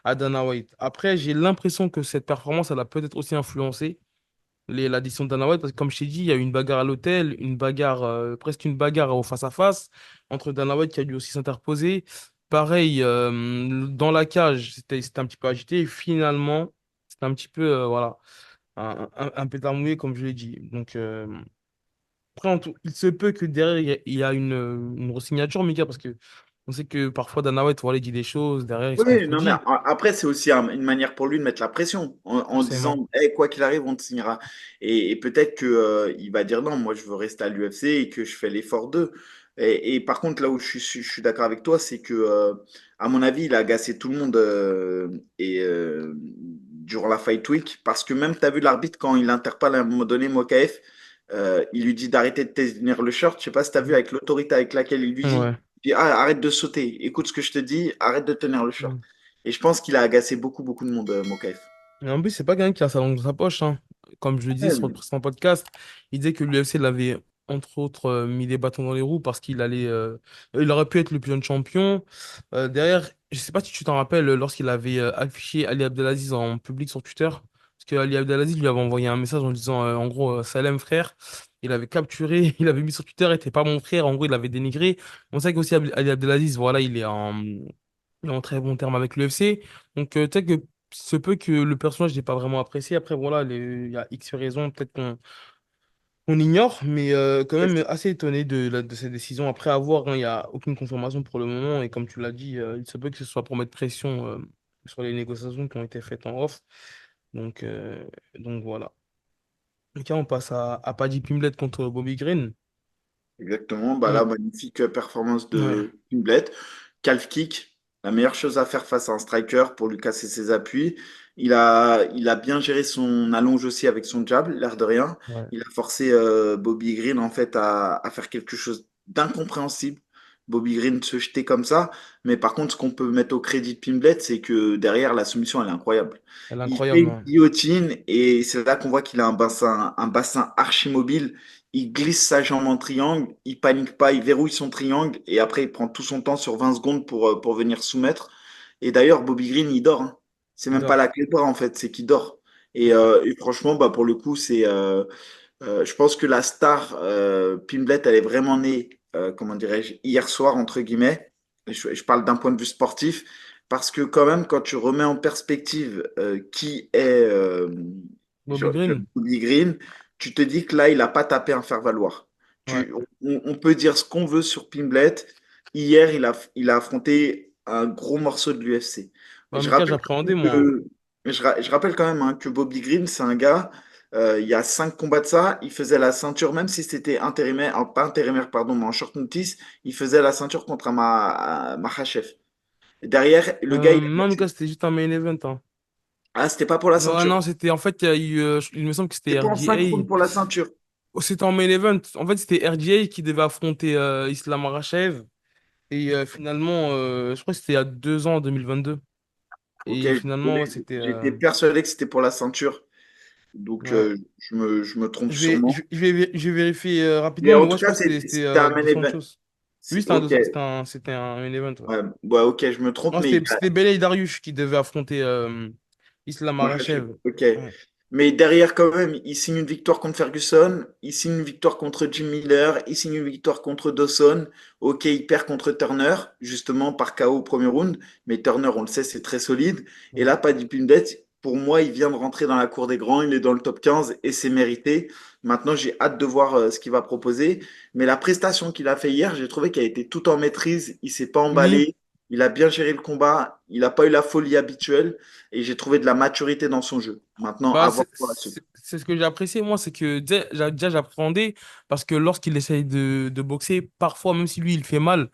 à Dana White. Après, j'ai l'impression que cette performance, elle a peut-être aussi influencé l'addition de Dana White, parce que comme je t'ai dit, il y a eu une bagarre à l'hôtel, une bagarre, presque une bagarre au face-à-face, entre Dana White qui a dû aussi s'interposer. Pareil, dans la cage, c'était un petit peu agité, et finalement, c'était un petit peu, voilà, un pétard mouillé, comme je l'ai dit. Donc, après, il se peut que derrière, il y a une re-signature, Mika, parce que on sait que parfois, Dana White, voilà, il dit des choses, derrière, il se Oui, non, mais contredit, après, c'est aussi une manière pour lui de mettre la pression en forcément. disant, hey, quoi qu'il arrive, on te signera. Et peut-être que, il va dire non, moi, je veux rester à l'UFC et que je fais l'effort d'eux. Et par contre, là où je suis d'accord avec toi, c'est que, à mon avis, il a agacé tout le monde durant la Fight Week. Parce que même, tu as vu l'arbitre, quand il interpelle à un moment donné Mokaev, il lui dit d'arrêter de tenir le short. Je sais pas si tu as vu Mhm. avec l'autorité avec laquelle il lui dit. Ouais. Puis, ah, arrête de sauter, écoute ce que je te dis, arrête de tenir le short. Mhm. Et je pense qu'il a agacé beaucoup, beaucoup de monde, Mokaef. Et en plus, c'est pas quelqu'un qui a sa langue dans sa poche, hein. Comme je le disais Ouais, sur le précédent podcast, il disait que l'UFC l'avait, entre autres, mis des bâtons dans les roues parce qu'il allait, il aurait pu être le plus jeune champion. Derrière, je sais pas si tu t'en rappelles, lorsqu'il avait affiché Ali Abdelaziz en public sur Twitter, parce que Ali Abdelaziz lui avait envoyé un message en disant, en gros, Salem frère, il avait capturé, il avait mis sur Twitter, était pas mon frère, en gros, il avait dénigré. On sait qu'aussi Ali Abdelaziz, voilà, il est en très bon terme avec l'UFC. Donc, peut-être que se peut que le personnage n'est pas vraiment apprécié. Après, voilà, il y a X raisons, peut-être qu'on ignore, mais quand même assez étonné de cette décision. Après avoir, hein, il n'y a aucune confirmation pour le moment. Et comme tu l'as dit, il se peut que ce soit pour mettre pression sur les négociations qui ont été faites en off. Donc, euh, donc voilà. Ok, on passe à Paddy Pimblett contre Bobby Green. exactement. Bah Mm. là, magnifique performance Ouais, de Pimblet. Calf kick, la meilleure chose à faire face à un striker pour lui casser ses appuis. Il a bien géré son allonge aussi avec son jab, l'air de rien. ouais. Il a forcé Bobby Green en fait à faire quelque chose d'incompréhensible. Bobby Green se jeter comme ça. Mais par contre, ce qu'on peut mettre au crédit de Pimblet, c'est que derrière, la soumission, elle est incroyable. Elle est Il fait incroyable, une hein. guillotine et c'est là qu'on voit qu'il a un bassin archi mobile. Il glisse sa jambe en triangle, il panique pas, il verrouille son triangle et après il prend tout son temps sur 20 secondes pour venir soumettre. Et d'ailleurs, Bobby Green, il dort, hein. C'est Il même pas la dort. clé de bras en fait, c'est qu'il dort. Mm. Et franchement, bah, pour le coup, je pense que la star Pimblet, elle est vraiment née, comment dirais-je, hier soir, entre guillemets. Je parle d'un point de vue sportif, parce que quand même, quand tu remets en perspective qui est Bobby Green? Bobby Green, tu te dis que là, il n'a pas tapé un faire-valoir. Ouais. On peut dire ce qu'on veut sur Pimblet. Hier, il a affronté un gros morceau de l'UFC. Bah, Je Mika, rappelle quand j'appréhendais, même moi, hein. que, je rappelle quand même hein, que Bobby Green, c'est un gars, il y a 5 combats de ça, il faisait la ceinture, même si c'était intérimaire, pas intérimaire, pardon, mais en short notice, il faisait la ceinture contre un Makhachev. Derrière, le gars, Non, Mika, c'était juste un main event, hein. ah, c'était pas pour la Ouais, ceinture. non, c'était en fait, il y a eu, il me semble que c'était C'était pas en 5 rounds pour RDA. la ceinture. Oh, c'était en main event. En fait, c'était RDA qui devait affronter Islam Makhachev. Et finalement, je crois que c'était il y a 2 ans, en 2022. Ok, Et finalement, ouais, c'était. j'étais persuadé que c'était pour la ceinture. Donc, Ouais. je me trompe Je vais, sûrement. je, je vais, je vais vérifier Mais rapidement, mais en ouais, tout je cas, crois que c'était c'était un main Dos event. Santos. Oui, Ok, c'était un main event. Ouais. ouais, ouais, ok, je me trompe, Non, mais c'était Belal Dariush qui devait affronter Islam Makhachev, Makhachev. ok. Ouais. Mais derrière, quand même, il signe une victoire contre Ferguson, il signe une victoire contre Jim Miller, il signe une victoire contre Dawson. Ok, il perd contre Turner, justement par KO au premier round, mais Turner, on le sait, c'est très solide. Et Ouais. là, Paddy Pimblett, pour moi, il vient de rentrer dans la cour des grands, il est dans le top 15 et c'est mérité. Maintenant, j'ai hâte de voir ce qu'il va proposer. Mais la prestation qu'il a fait hier, j'ai trouvé qu'elle a été tout en maîtrise, il s'est pas Oui, emballé, il a bien géré le combat, il n'a pas eu la folie habituelle et j'ai trouvé de la maturité dans son jeu. Maintenant, à bah, voir pour la suite. c'est ce que j'ai apprécié, moi, c'est que déjà, j'appréhendais parce que lorsqu'il essaye de boxer, parfois, même si lui, il fait mal,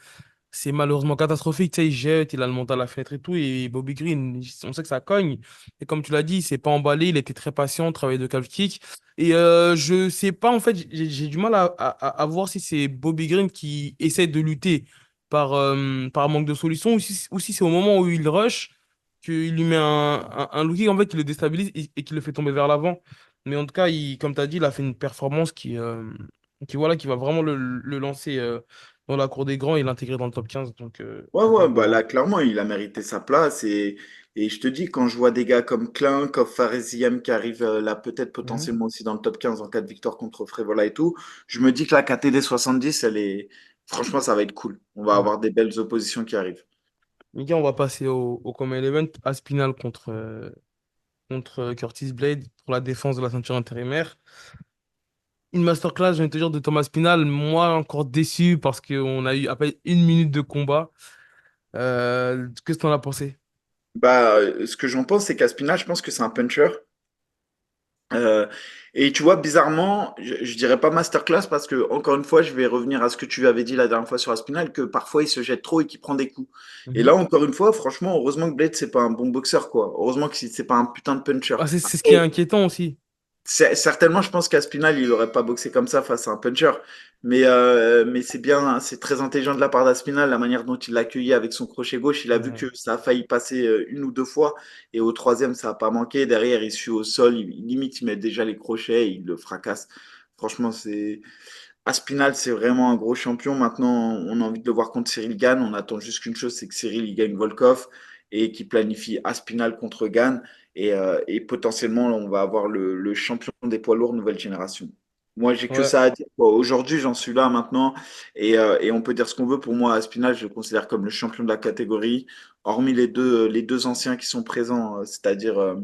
c'est malheureusement catastrophique. Tu sais, il jette, il a le mental à la fenêtre et tout. Et Bobby Green, on sait que ça cogne. Et comme tu l'as dit, il s'est pas emballé, il était très patient, travaillait de calf kick. Et je sais pas, en fait, j'ai du mal à voir si c'est Bobby Green qui essaie de lutter par manque de solution ou si c'est au moment où il rush qu'il lui met un low kick en fait, qui le déstabilise et qui le fait tomber vers l'avant. Mais en tout cas, comme tu as dit, il a fait une performance voilà, qui va vraiment le lancer dans la cour des grands et l'intégrer dans le top 15. Ouais, Donc à ouais, bah là, voir. clairement, il a mérité sa place. Et je te dis, quand je vois des gars comme Klein, comme Faresiem qui arrivent là, peut-être Mhm. potentiellement aussi dans le top 15 en cas de victoire contre Frévola et tout, je me dis que la KTD 70, elle est. Franchement, ça va être cool. On va Ouais. avoir des belles oppositions qui arrivent. Mika, on va passer au Common Event. Aspinal contre contre Curtis Blade pour la défense de la ceinture intérimaire. Une masterclass, je viens de te dire, de Thomas Pinal. Moi, encore déçu parce qu'on a eu à peine 1 minute de combat. Qu'est-ce que t'en as pensé? Ce que j'en pense, c'est qu'Aspinal, je pense que c'est un puncher. Euh, et tu vois, bizarrement, je dirais pas masterclass parce que, encore une fois, je vais revenir à ce que tu avais dit la dernière fois sur Aspinal, que parfois il se jette trop et qu'il prend des coups. Et Mhm. là, encore une fois, franchement, heureusement que Blade, c'est pas un bon boxeur, quoi. Heureusement que c'est pas un putain de puncher. Ah, c'est ce qui est Après, inquiétant aussi. certainement, je pense qu'Aspinal, il aurait pas boxé comme ça face à un puncher. Mais c'est bien, c'est très intelligent de la part d'Aspinal, la manière dont il l'a accueilli avec son crochet gauche. Il a vu Ouais. que ça a failli passer une ou deux fois. Et au troisième, ça a pas manqué. Derrière, il suit au sol. Limite, il met déjà les crochets. Il le fracasse. Franchement, Aspinal, c'est vraiment un gros champion. Maintenant, on a envie de le voir contre Cyril Gane. On attend juste qu'une chose, c'est que Cyril il gagne Volkov et qu'il planifie Aspinal contre Gane. Et potentiellement, on va avoir le champion des poids lourds nouvelle génération. Moi, j'ai que Ouais, ça à dire. Bon, aujourd'hui, j'en suis là maintenant. Et on peut dire ce qu'on veut. Pour moi, Aspinal, je le considère comme le champion de la catégorie. Hormis les deux anciens qui sont présents, c'est-à-dire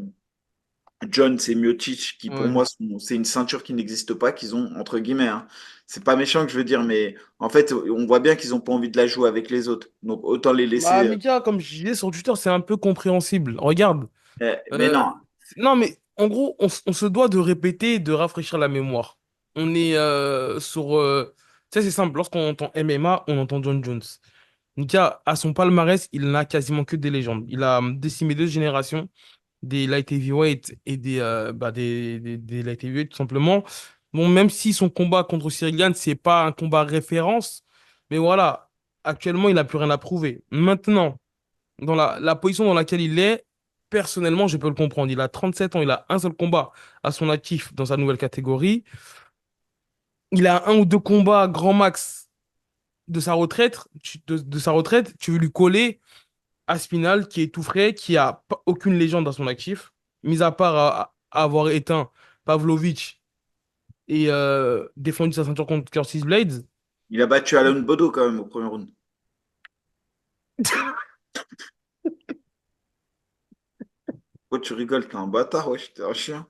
Jones et Miocic, qui pour ouais. moi, c'est une ceinture qui n'existe pas, qu'ils ont, entre guillemets, hein. C'est pas méchant que je veux dire, mais en fait, on voit bien qu'ils n'ont pas envie de la jouer avec les autres. Donc autant les Bah, laisser. Mika, comme je disais sur Twitter, c'est un peu compréhensible. Regarde. Mais Euh, non, non, mais en gros, on se doit de répéter et de rafraîchir la mémoire. On est sur. Tu sais, c'est simple. Lorsqu'on entend MMA, on entend John Jones. Nika, à son palmarès, il n'a quasiment que des légendes. Il a décimé deux générations, des light heavyweight et des light heavyweight, tout simplement. Bon, même si son combat contre Cyril Gane, c'est pas un combat référence, mais voilà, actuellement, il n'a plus rien à prouver. Maintenant, dans la position dans laquelle il est, personnellement, je peux le comprendre. Il a 37 ans, il a un seul combat à son actif dans sa nouvelle catégorie. Il a un ou deux combats grand max de sa retraite. De sa retraite, tu veux lui coller Aspinal, qui est tout frais, qui a aucune légende dans son actif, mis à part à avoir éteint Pavlovich et défendu sa ceinture contre Curtis Blades. il a battu Alan Bodo quand même au premier round. Pourquoi tu rigoles? T'es un bâtard, wesh, t'es un chien.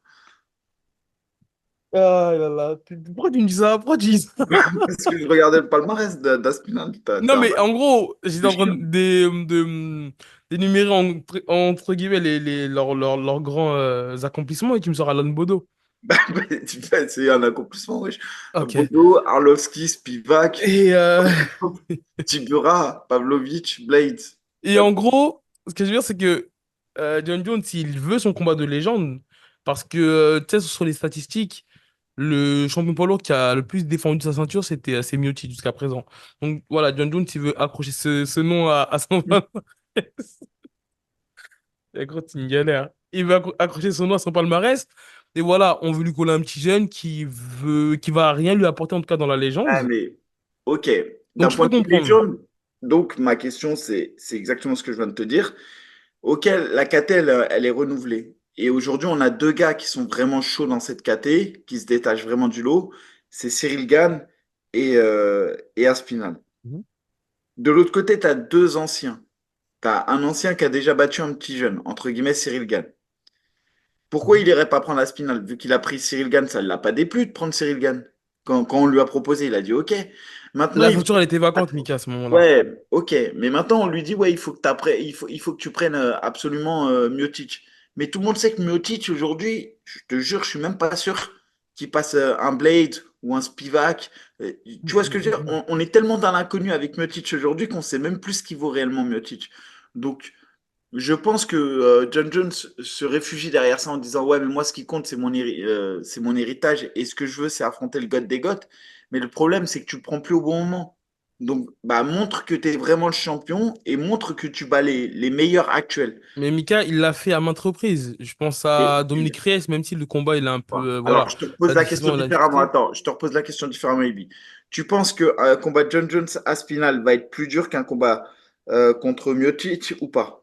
Ah là là, pourquoi tu me dis ça? Pourquoi tu dis ça? Parce que je regardais le palmarès d'Aspinal, t'es Non, un mais bâtard en gros, j'étais de en train chien. d'énumérer entre guillemets leurs grands accomplissements et tu me sors Alan Bodo. C'est un accomplissement, wesh. Ok. Bodo, Arlovski, Spivak, Et, Tibura, Pavlovich, Blades. et en gros, ce que je veux dire, c'est que John Jones, s'il veut son combat de légende, parce que, tu sais, sur les statistiques, le champion poids lourd qui a le plus défendu sa ceinture, c'est Miocic jusqu'à présent. Donc voilà, John Jones, il veut accrocher ce nom à son palmarès. Et gros, c'est une galère. Il veut accrocher son nom à son palmarès. Et voilà, on veut lui coller un petit jeune qui va rien lui apporter, en tout cas dans la Ah, légende. mais, ok. Donc D'un je point peux de vue comprendre. légende, donc ma question, c'est exactement ce que je viens de te dire. Ok, la KT, elle est renouvelée. Et aujourd'hui, on a deux gars qui sont vraiment chauds dans cette KT, qui se détachent vraiment du lot. C'est Cyril Gane et Aspinal. Mhm. De l'autre côté, tu as deux anciens. Tu as un ancien qui a déjà battu un petit jeune, entre guillemets Cyril Gane. Pourquoi il irait pas prendre Aspinal? Vu qu'il a pris Cyril Gane, ça ne l'a pas déplu de prendre Cyril Gane. Quand on lui a proposé, il a dit OK. Maintenant, La il ceinture, elle était vacante, Mika, à ce moment-là. Ouais, ok. Mais maintenant, on lui dit, ouais, il faut que tu prennes absolument Miocic. Mais tout le monde sait que Miocic, aujourd'hui, je te jure, je suis même pas sûr qu'il passe un Blade ou un Spivak. Tu vois ce que je veux dire? On est tellement dans l'inconnu avec Miocic aujourd'hui qu'on sait même plus ce qu'il vaut réellement Miocic. Donc, je pense que John Jones se réfugie derrière ça en disant, ouais, mais moi, ce qui compte, c'est mon héritage et ce que je veux, c'est affronter le God des goths. Mais le problème, c'est que tu le prends plus au bon moment. Donc, bah, montre que tu es vraiment le champion et montre que tu bats les meilleurs actuels. Mais Mika, il l'a fait à maintes reprises. Je pense Et, à Dominique Reyes, même si le combat, il est un peu. alors, Voilà, je te repose sa la question décision, elle a différemment. discuté. Attends, je te repose la question différemment, Ibi. Tu penses que combat John Jones à Spinal va être plus dur qu'un combat contre Miocic ou pas?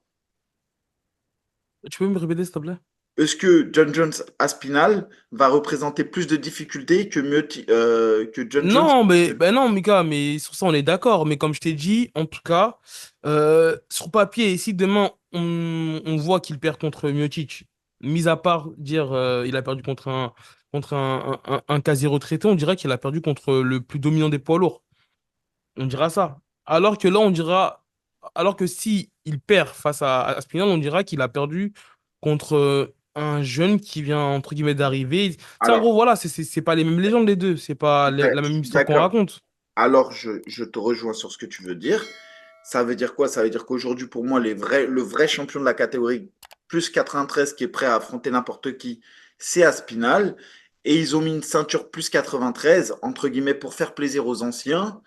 Tu peux me répéter, s'il te plaît? Est-ce que John Jones Aspinal va représenter plus de difficultés que John Jones? Non, mais ben non, Mika, mais sur ça, on est d'accord. Mais comme je t'ai dit, en tout cas, sur papier, si demain on voit qu'il perd contre Miocic, mis à part dire il a perdu contre un quasi-retraité, on dirait qu'il a perdu contre le plus dominant des poids lourds. On dira ça. Alors que là, on dira, alors que si il perd face à Spinal, on dira qu'il a perdu contre un jeune qui vient, entre guillemets, d'arriver. Tu sais, en gros, Alors, voilà, c'est pas les mêmes légendes, les deux. C'est pas ouais, la je même suis histoire qu'on d'accord. raconte. Alors, je te rejoins sur ce que tu veux dire. Ça veut dire quoi? Ça veut dire qu'aujourd'hui, pour moi, le vrai champion de la catégorie plus 93 qui est prêt à affronter n'importe qui, c'est Aspinal. Et ils ont mis une ceinture plus 93, entre guillemets, pour faire plaisir aux anciens,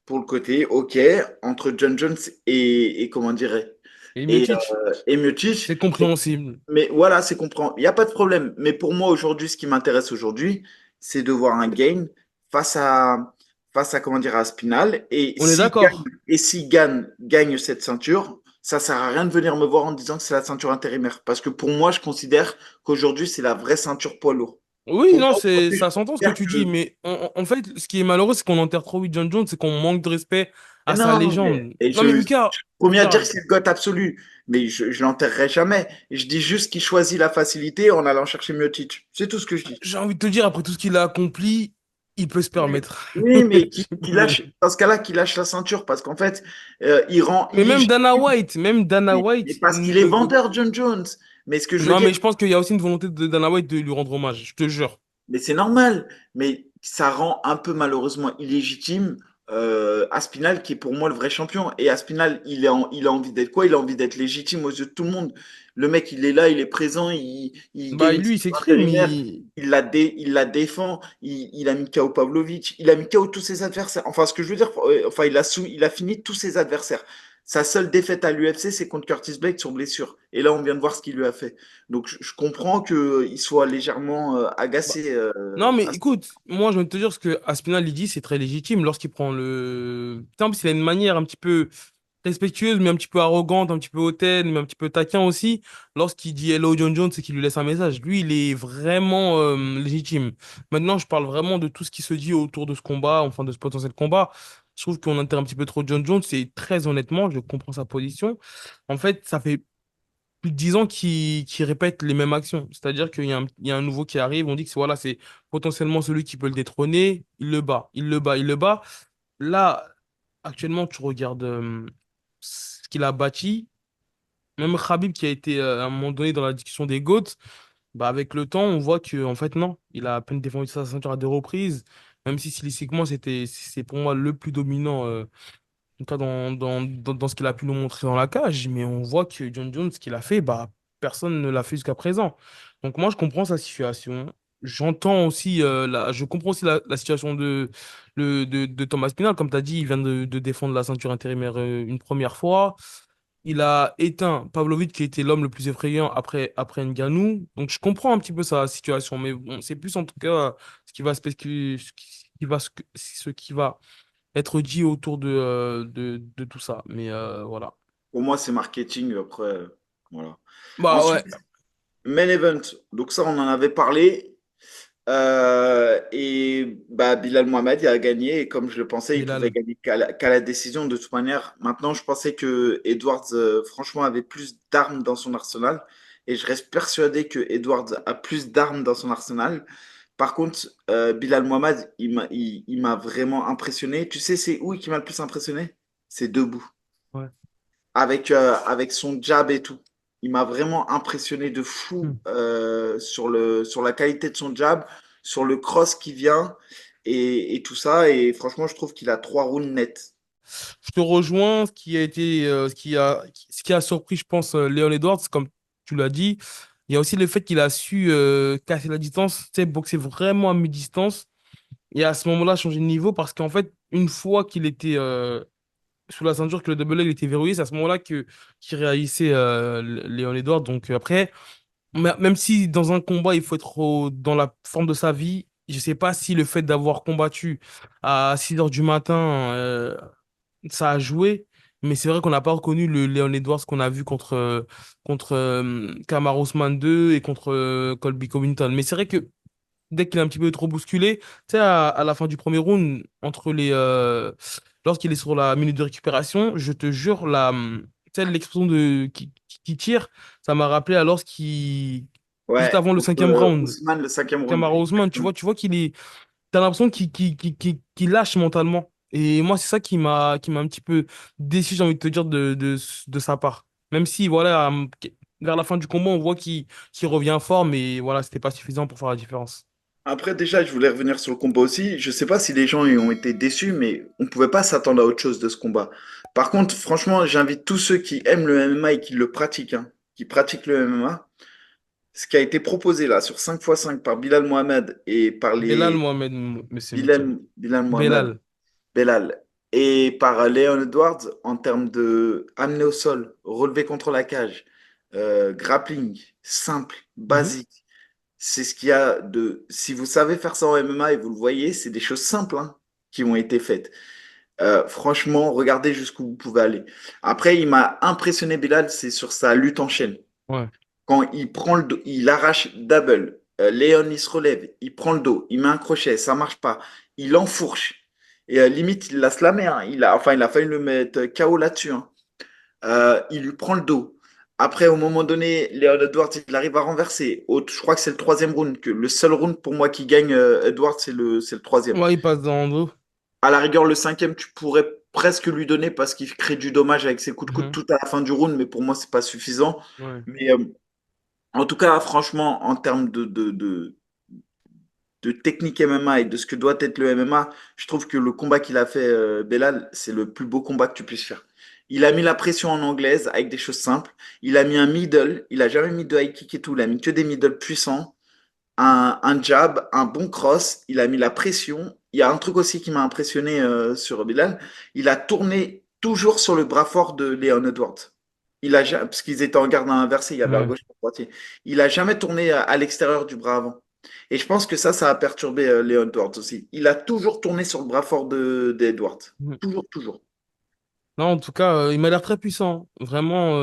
pour le côté, ok, entre John Jones et comment dirais Et Miocic, et Miocic. c'est compréhensible. Mais voilà, c'est comprendre. Il n'y a pas de problème. Mais pour moi, aujourd'hui, ce qui m'intéresse aujourd'hui, c'est de voir un gain face à, face à, comment dire, à Spinal. On est d'accord. Et s'il gagne, gagne cette ceinture, ça sert à rien de venir me voir en disant que c'est la ceinture intérimaire. Parce que pour moi, je considère qu'aujourd'hui, c'est la vraie ceinture poids lourd. Oui, Pour non, moi, aujourd'hui, je ça s'entend ce que considère tu dis, que. mais en fait, ce qui est malheureux, c'est qu'on enterre trop vite John Jones, c'est qu'on manque de respect Mais à sa non, légende. et Non, mais je suis Mika, le premier à dire que regarde. c'est le GOAT absolu. Mais je l'enterrerai jamais. Je dis juste qu'il choisit la facilité en allant chercher Miocic. C'est tout ce que je dis. J'ai envie de te dire, après tout ce qu'il a accompli, il peut se permettre. Oui, mais qui Mais, lâche, dans ce cas-là, qui lâche la ceinture parce qu'en fait, il rend mais illégitime. Même Dana Mais White, parce qu'il est vendeur, John Jones. Mais ce que je veux non, dire, mais je pense qu'il y a aussi une volonté de Dana White de lui rendre hommage, je te jure. mais c'est normal. Mais ça rend un peu malheureusement illégitime Aspinal, qui est pour moi le vrai champion. Et Aspinal, il a envie d'être quoi? Il a envie d'être légitime aux yeux de tout le monde. Le mec, il est là, il est présent, il Bah, gagne une lui, il ceinture s'exprime, intérimaire, il la défend, il a mis KO Pavlovich, il a mis KO tous ses adversaires. Enfin, ce que je veux dire, enfin, il a fini tous ses adversaires. Sa seule défaite à l'UFC, c'est contre Curtis Blade sur blessure. Et là, on vient de voir ce qu'il lui a fait. Donc, je comprends qu'il soit légèrement bah, agacé. non, mais écoute, moi, je veux te dire ce que Aspinall il dit, c'est très légitime lorsqu'il prend le. Putain, en plus, il a une manière un petit peu respectueuse, mais un petit peu arrogante, un petit peu hautaine, mais un petit peu taquin aussi. Lorsqu'il dit Hello John Jones, c'est qu'il lui laisse un message. Lui, il est vraiment légitime. Maintenant, je parle vraiment de tout ce qui se dit autour de ce combat, enfin de ce potentiel combat. Je trouve qu'on enterre un petit peu trop John Jones, et très honnêtement, je comprends sa position. En fait, ça fait plus de 10 ans qu'il répète les mêmes actions. C'est-à-dire il y a un nouveau qui arrive, on dit que voilà, c'est potentiellement celui qui peut le détrôner, il le bat, il le bat, il le bat. Là, actuellement, tu regardes ce qu'il a bâti, même Khabib qui a été à un moment donné dans la discussion des GOAT, bah avec le temps, on voit que en fait non, il a à peine défendu sa ceinture à 2 reprises, même si stylistiquement c'est pour moi le plus dominant tout cas dans ce qu'il a pu nous montrer dans la cage, mais on voit que John Jones, ce qu'il a fait, bah, personne ne l'a fait jusqu'à présent. Donc moi, je comprends sa situation. J'entends aussi, je comprends aussi la situation de Thomas Pinal. Comme tu as dit, il vient de défendre la ceinture intérimaire une première fois. Il a éteint Pavlovich, qui était l'homme le plus effrayant après Ngannou. Donc je comprends un petit peu sa situation, mais bon, c'est plus en tout cas ce qui va, ce qui va être dit autour de tout ça. Mais voilà. Pour moi, c'est marketing. Après, voilà. Bah Ensuite, ouais, main event. Donc ça, on en avait parlé. Et bah, Bilal Mohamed il a gagné. Et comme je le pensais, il pouvait Bilal. gagner qu'à la décision de toute manière. Maintenant, je pensais que Edwards, franchement, avait plus d'armes dans son arsenal. Et je reste persuadé que Edwards a plus d'armes dans son arsenal. Par contre, Bilal Mohamed, il m'a vraiment impressionné. Tu sais, c'est où qui m'a le plus impressionné? C'est debout. Ouais. Avec son jab et tout. Il m'a vraiment impressionné de fou Hmm. sur la qualité de son jab, sur le cross qui vient et tout ça. Et franchement, je trouve qu'il a 3 rounds nets. Je te rejoins. Ce qui a été, ce qui a surpris, je pense, Léon Edwards, comme tu l'as dit, il y a aussi le fait qu'il a su casser la distance, tu sais, boxer vraiment à mi-distance. Et à ce moment-là, changer de niveau parce qu'en fait, une fois qu'il était sous la ceinture, que le double leg était verrouillé, c'est à ce moment-là qu'il réagissait Léon Edwards. Donc après, même si dans un combat, il faut être dans la forme de sa vie, je sais pas si le fait d'avoir combattu à 6 heures du matin, ça a joué. Mais c'est vrai qu'on n'a pas reconnu le Leon Edwards qu'on a vu contre Kamaru Usman 2 et contre Colby Covington. Mais c'est vrai que dès qu'il est un petit peu trop bousculé, tu sais, à la fin du premier round, lorsqu'il est sur la minute de récupération, je te jure, tu sais, l'explosion qui tire, ça m'a rappelé alors Juste Ouais, avant le contre cinquième round. Ousmane, le cinquième round. Kamaru Usman, Exactement. tu vois qu'il est. T'as l'impression qu'il lâche mentalement. Et moi, c'est ça qui m'a un petit peu déçu, j'ai envie de te dire, de sa part. Même si, voilà, vers la fin du combat, on voit qu'il revient fort, mais voilà, c'était pas suffisant pour faire la différence. Après, déjà, je voulais revenir sur le combat aussi. Je sais pas si les gens y ont été déçus, mais on pouvait pas s'attendre à autre chose de ce combat. Par contre, franchement, j'invite tous ceux qui aiment le MMA et qui le pratiquent, hein, qui pratiquent le MMA. Ce qui a été proposé là sur 5x5 par Bilal Mohamed et par Belal les Mohamed, monsieur Mika. Bilal Mohamed, Belal. Belal et par Leon Edwards en termes de amener au sol, relever contre la cage, grappling, simple, Mhm. basique. C'est ce qu'il y a de. Si vous savez faire ça en MMA et vous le voyez, c'est des choses simples hein, qui ont été faites. Franchement, regardez jusqu'où vous pouvez aller. Après, il m'a impressionné Bilal, c'est sur sa lutte en chaîne. Ouais, Quand il prend le dos, il arrache double. Léon, il se relève, il prend le dos, il met un crochet, ça marche pas. Il enfourche. Et limite, il l'a slamé. Hein. Il a failli le mettre KO là-dessus. Hein. Il lui prend le dos. Après, au moment donné, Léon Edwards, il arrive à renverser. Je crois que c'est le troisième round. Le seul round pour moi qui gagne Edwards, c'est le troisième. ouais, il passe dans le dos. À la rigueur, le cinquième, tu pourrais presque lui donner parce qu'il crée du dommage avec ses coups de coude Mhm. tout à la fin du round, mais pour moi, c'est pas suffisant. Ouais. Mais en tout cas, franchement, en termes de technique MMA et de ce que doit être le MMA, je trouve que le combat qu'il a fait, Belal, c'est le plus beau combat que tu puisses faire. Il a mis la pression en anglaise avec des choses simples. Il a mis un middle. Il a jamais mis de high kick et tout. Il a mis que des middle puissants. Un jab, un bon cross. Il a mis la pression. Il y a un truc aussi qui m'a impressionné sur Belal. Il a tourné toujours sur le bras fort de Leon Edwards. Parce qu'ils étaient en garde inversée, il y avait à Ouais. gauche et à droite. Il a jamais tourné à l'extérieur du bras avant. Et je pense que ça a perturbé Leon Edwards aussi. Il a toujours tourné sur le bras fort d'Edwards. Mhm. Toujours, toujours. Non, en tout cas, il m'a l'air très puissant. Vraiment,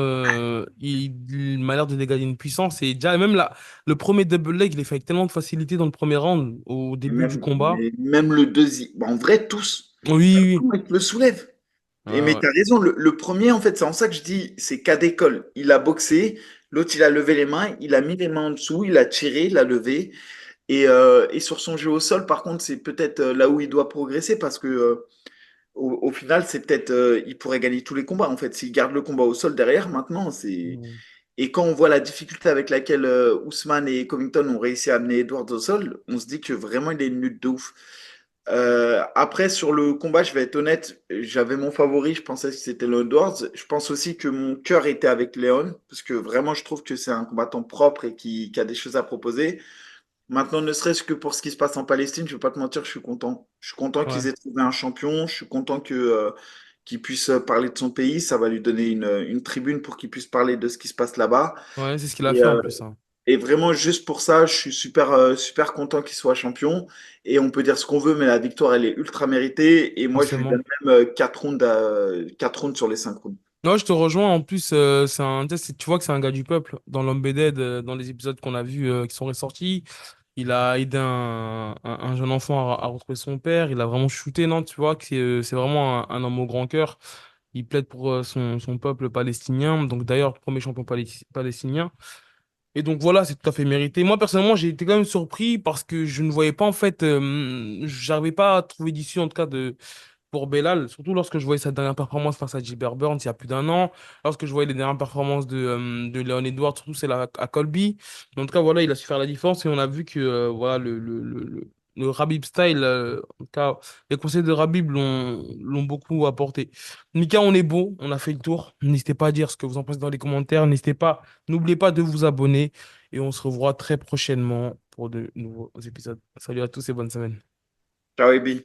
il m'a l'air de dégager une puissance. Et déjà, même là, le premier double leg, il est fait avec tellement de facilité dans le premier round, au Et début du combat. même le deuxième. Bon, en vrai, tous. Oui, oui, oui. Tout le monde le soulève. Mais Ah, ouais. tu as raison, le premier, en fait, c'est en ça que je dis, c'est cas d'école. Il a boxé, l'autre, il a levé les mains, il a mis les mains en dessous, il a tiré, il a levé. Et sur son jeu au sol, par contre, c'est peut-être là où il doit progresser parce que au final, c'est peut-être, il pourrait gagner tous les combats en fait. S'il garde le combat au sol derrière, maintenant, c'est. Mhm. Et quand on voit la difficulté avec laquelle Ousmane et Covington ont réussi à amener Edwards au sol, on se dit que vraiment il est une lutte de ouf. Après, sur le combat, je vais être honnête, j'avais mon favori, je pensais que c'était Léon Edwards. Je pense aussi que mon cœur était avec Léon, parce que vraiment, je trouve que c'est un combattant propre et qui a des choses à proposer. Maintenant, ne serait-ce que pour ce qui se passe en Palestine, je ne vais pas te mentir, je suis content. Je suis content Ouais. qu'ils aient trouvé un champion. Je suis content qu'il puisse parler de son pays. Ça va lui donner une tribune pour qu'il puisse parler de ce qui se passe là-bas. Ouais, c'est ce qu'il a Et, fait en euh, plus, hein. et vraiment, juste pour ça, je suis super, super content qu'il soit champion. Et on peut dire ce qu'on veut, mais la victoire, elle est ultra méritée. Et moi, je lui Forcément. donne même 4 rounds, 4 rounds sur les 5 rounds. Non, je te rejoins. En plus, tu vois que c'est un gars du peuple. Dans l'Embedded, dans les épisodes qu'on a vus qui sont ressortis, il a aidé un jeune enfant à retrouver son père. Il a vraiment shooté, non? Tu vois que c'est vraiment un homme au grand cœur. Il plaide pour son peuple palestinien. Donc, d'ailleurs, premier champion palestinien. Et donc, voilà, c'est tout à fait mérité. Moi, personnellement, j'ai été quand même surpris parce que je ne voyais pas, en fait, j'arrivais pas à trouver d'issue, en tout cas, pour Belal, surtout lorsque je voyais sa dernière performance face à Gilbert Burns il y a plus d'un an, lorsque je voyais les dernières performances de Leon Edwards, surtout celle à Colby. En tout cas, voilà, il a su faire la différence et on a vu que voilà, le Rabib style, en tout cas, les conseils de Rabib l'ont beaucoup apporté. Mika, on est beau, on a fait le tour. N'hésitez pas à dire ce que vous en pensez dans les commentaires. N'oubliez pas de vous abonner et on se revoit très prochainement pour de nouveaux épisodes. Salut à tous et bonne semaine. Ciao, Ebi.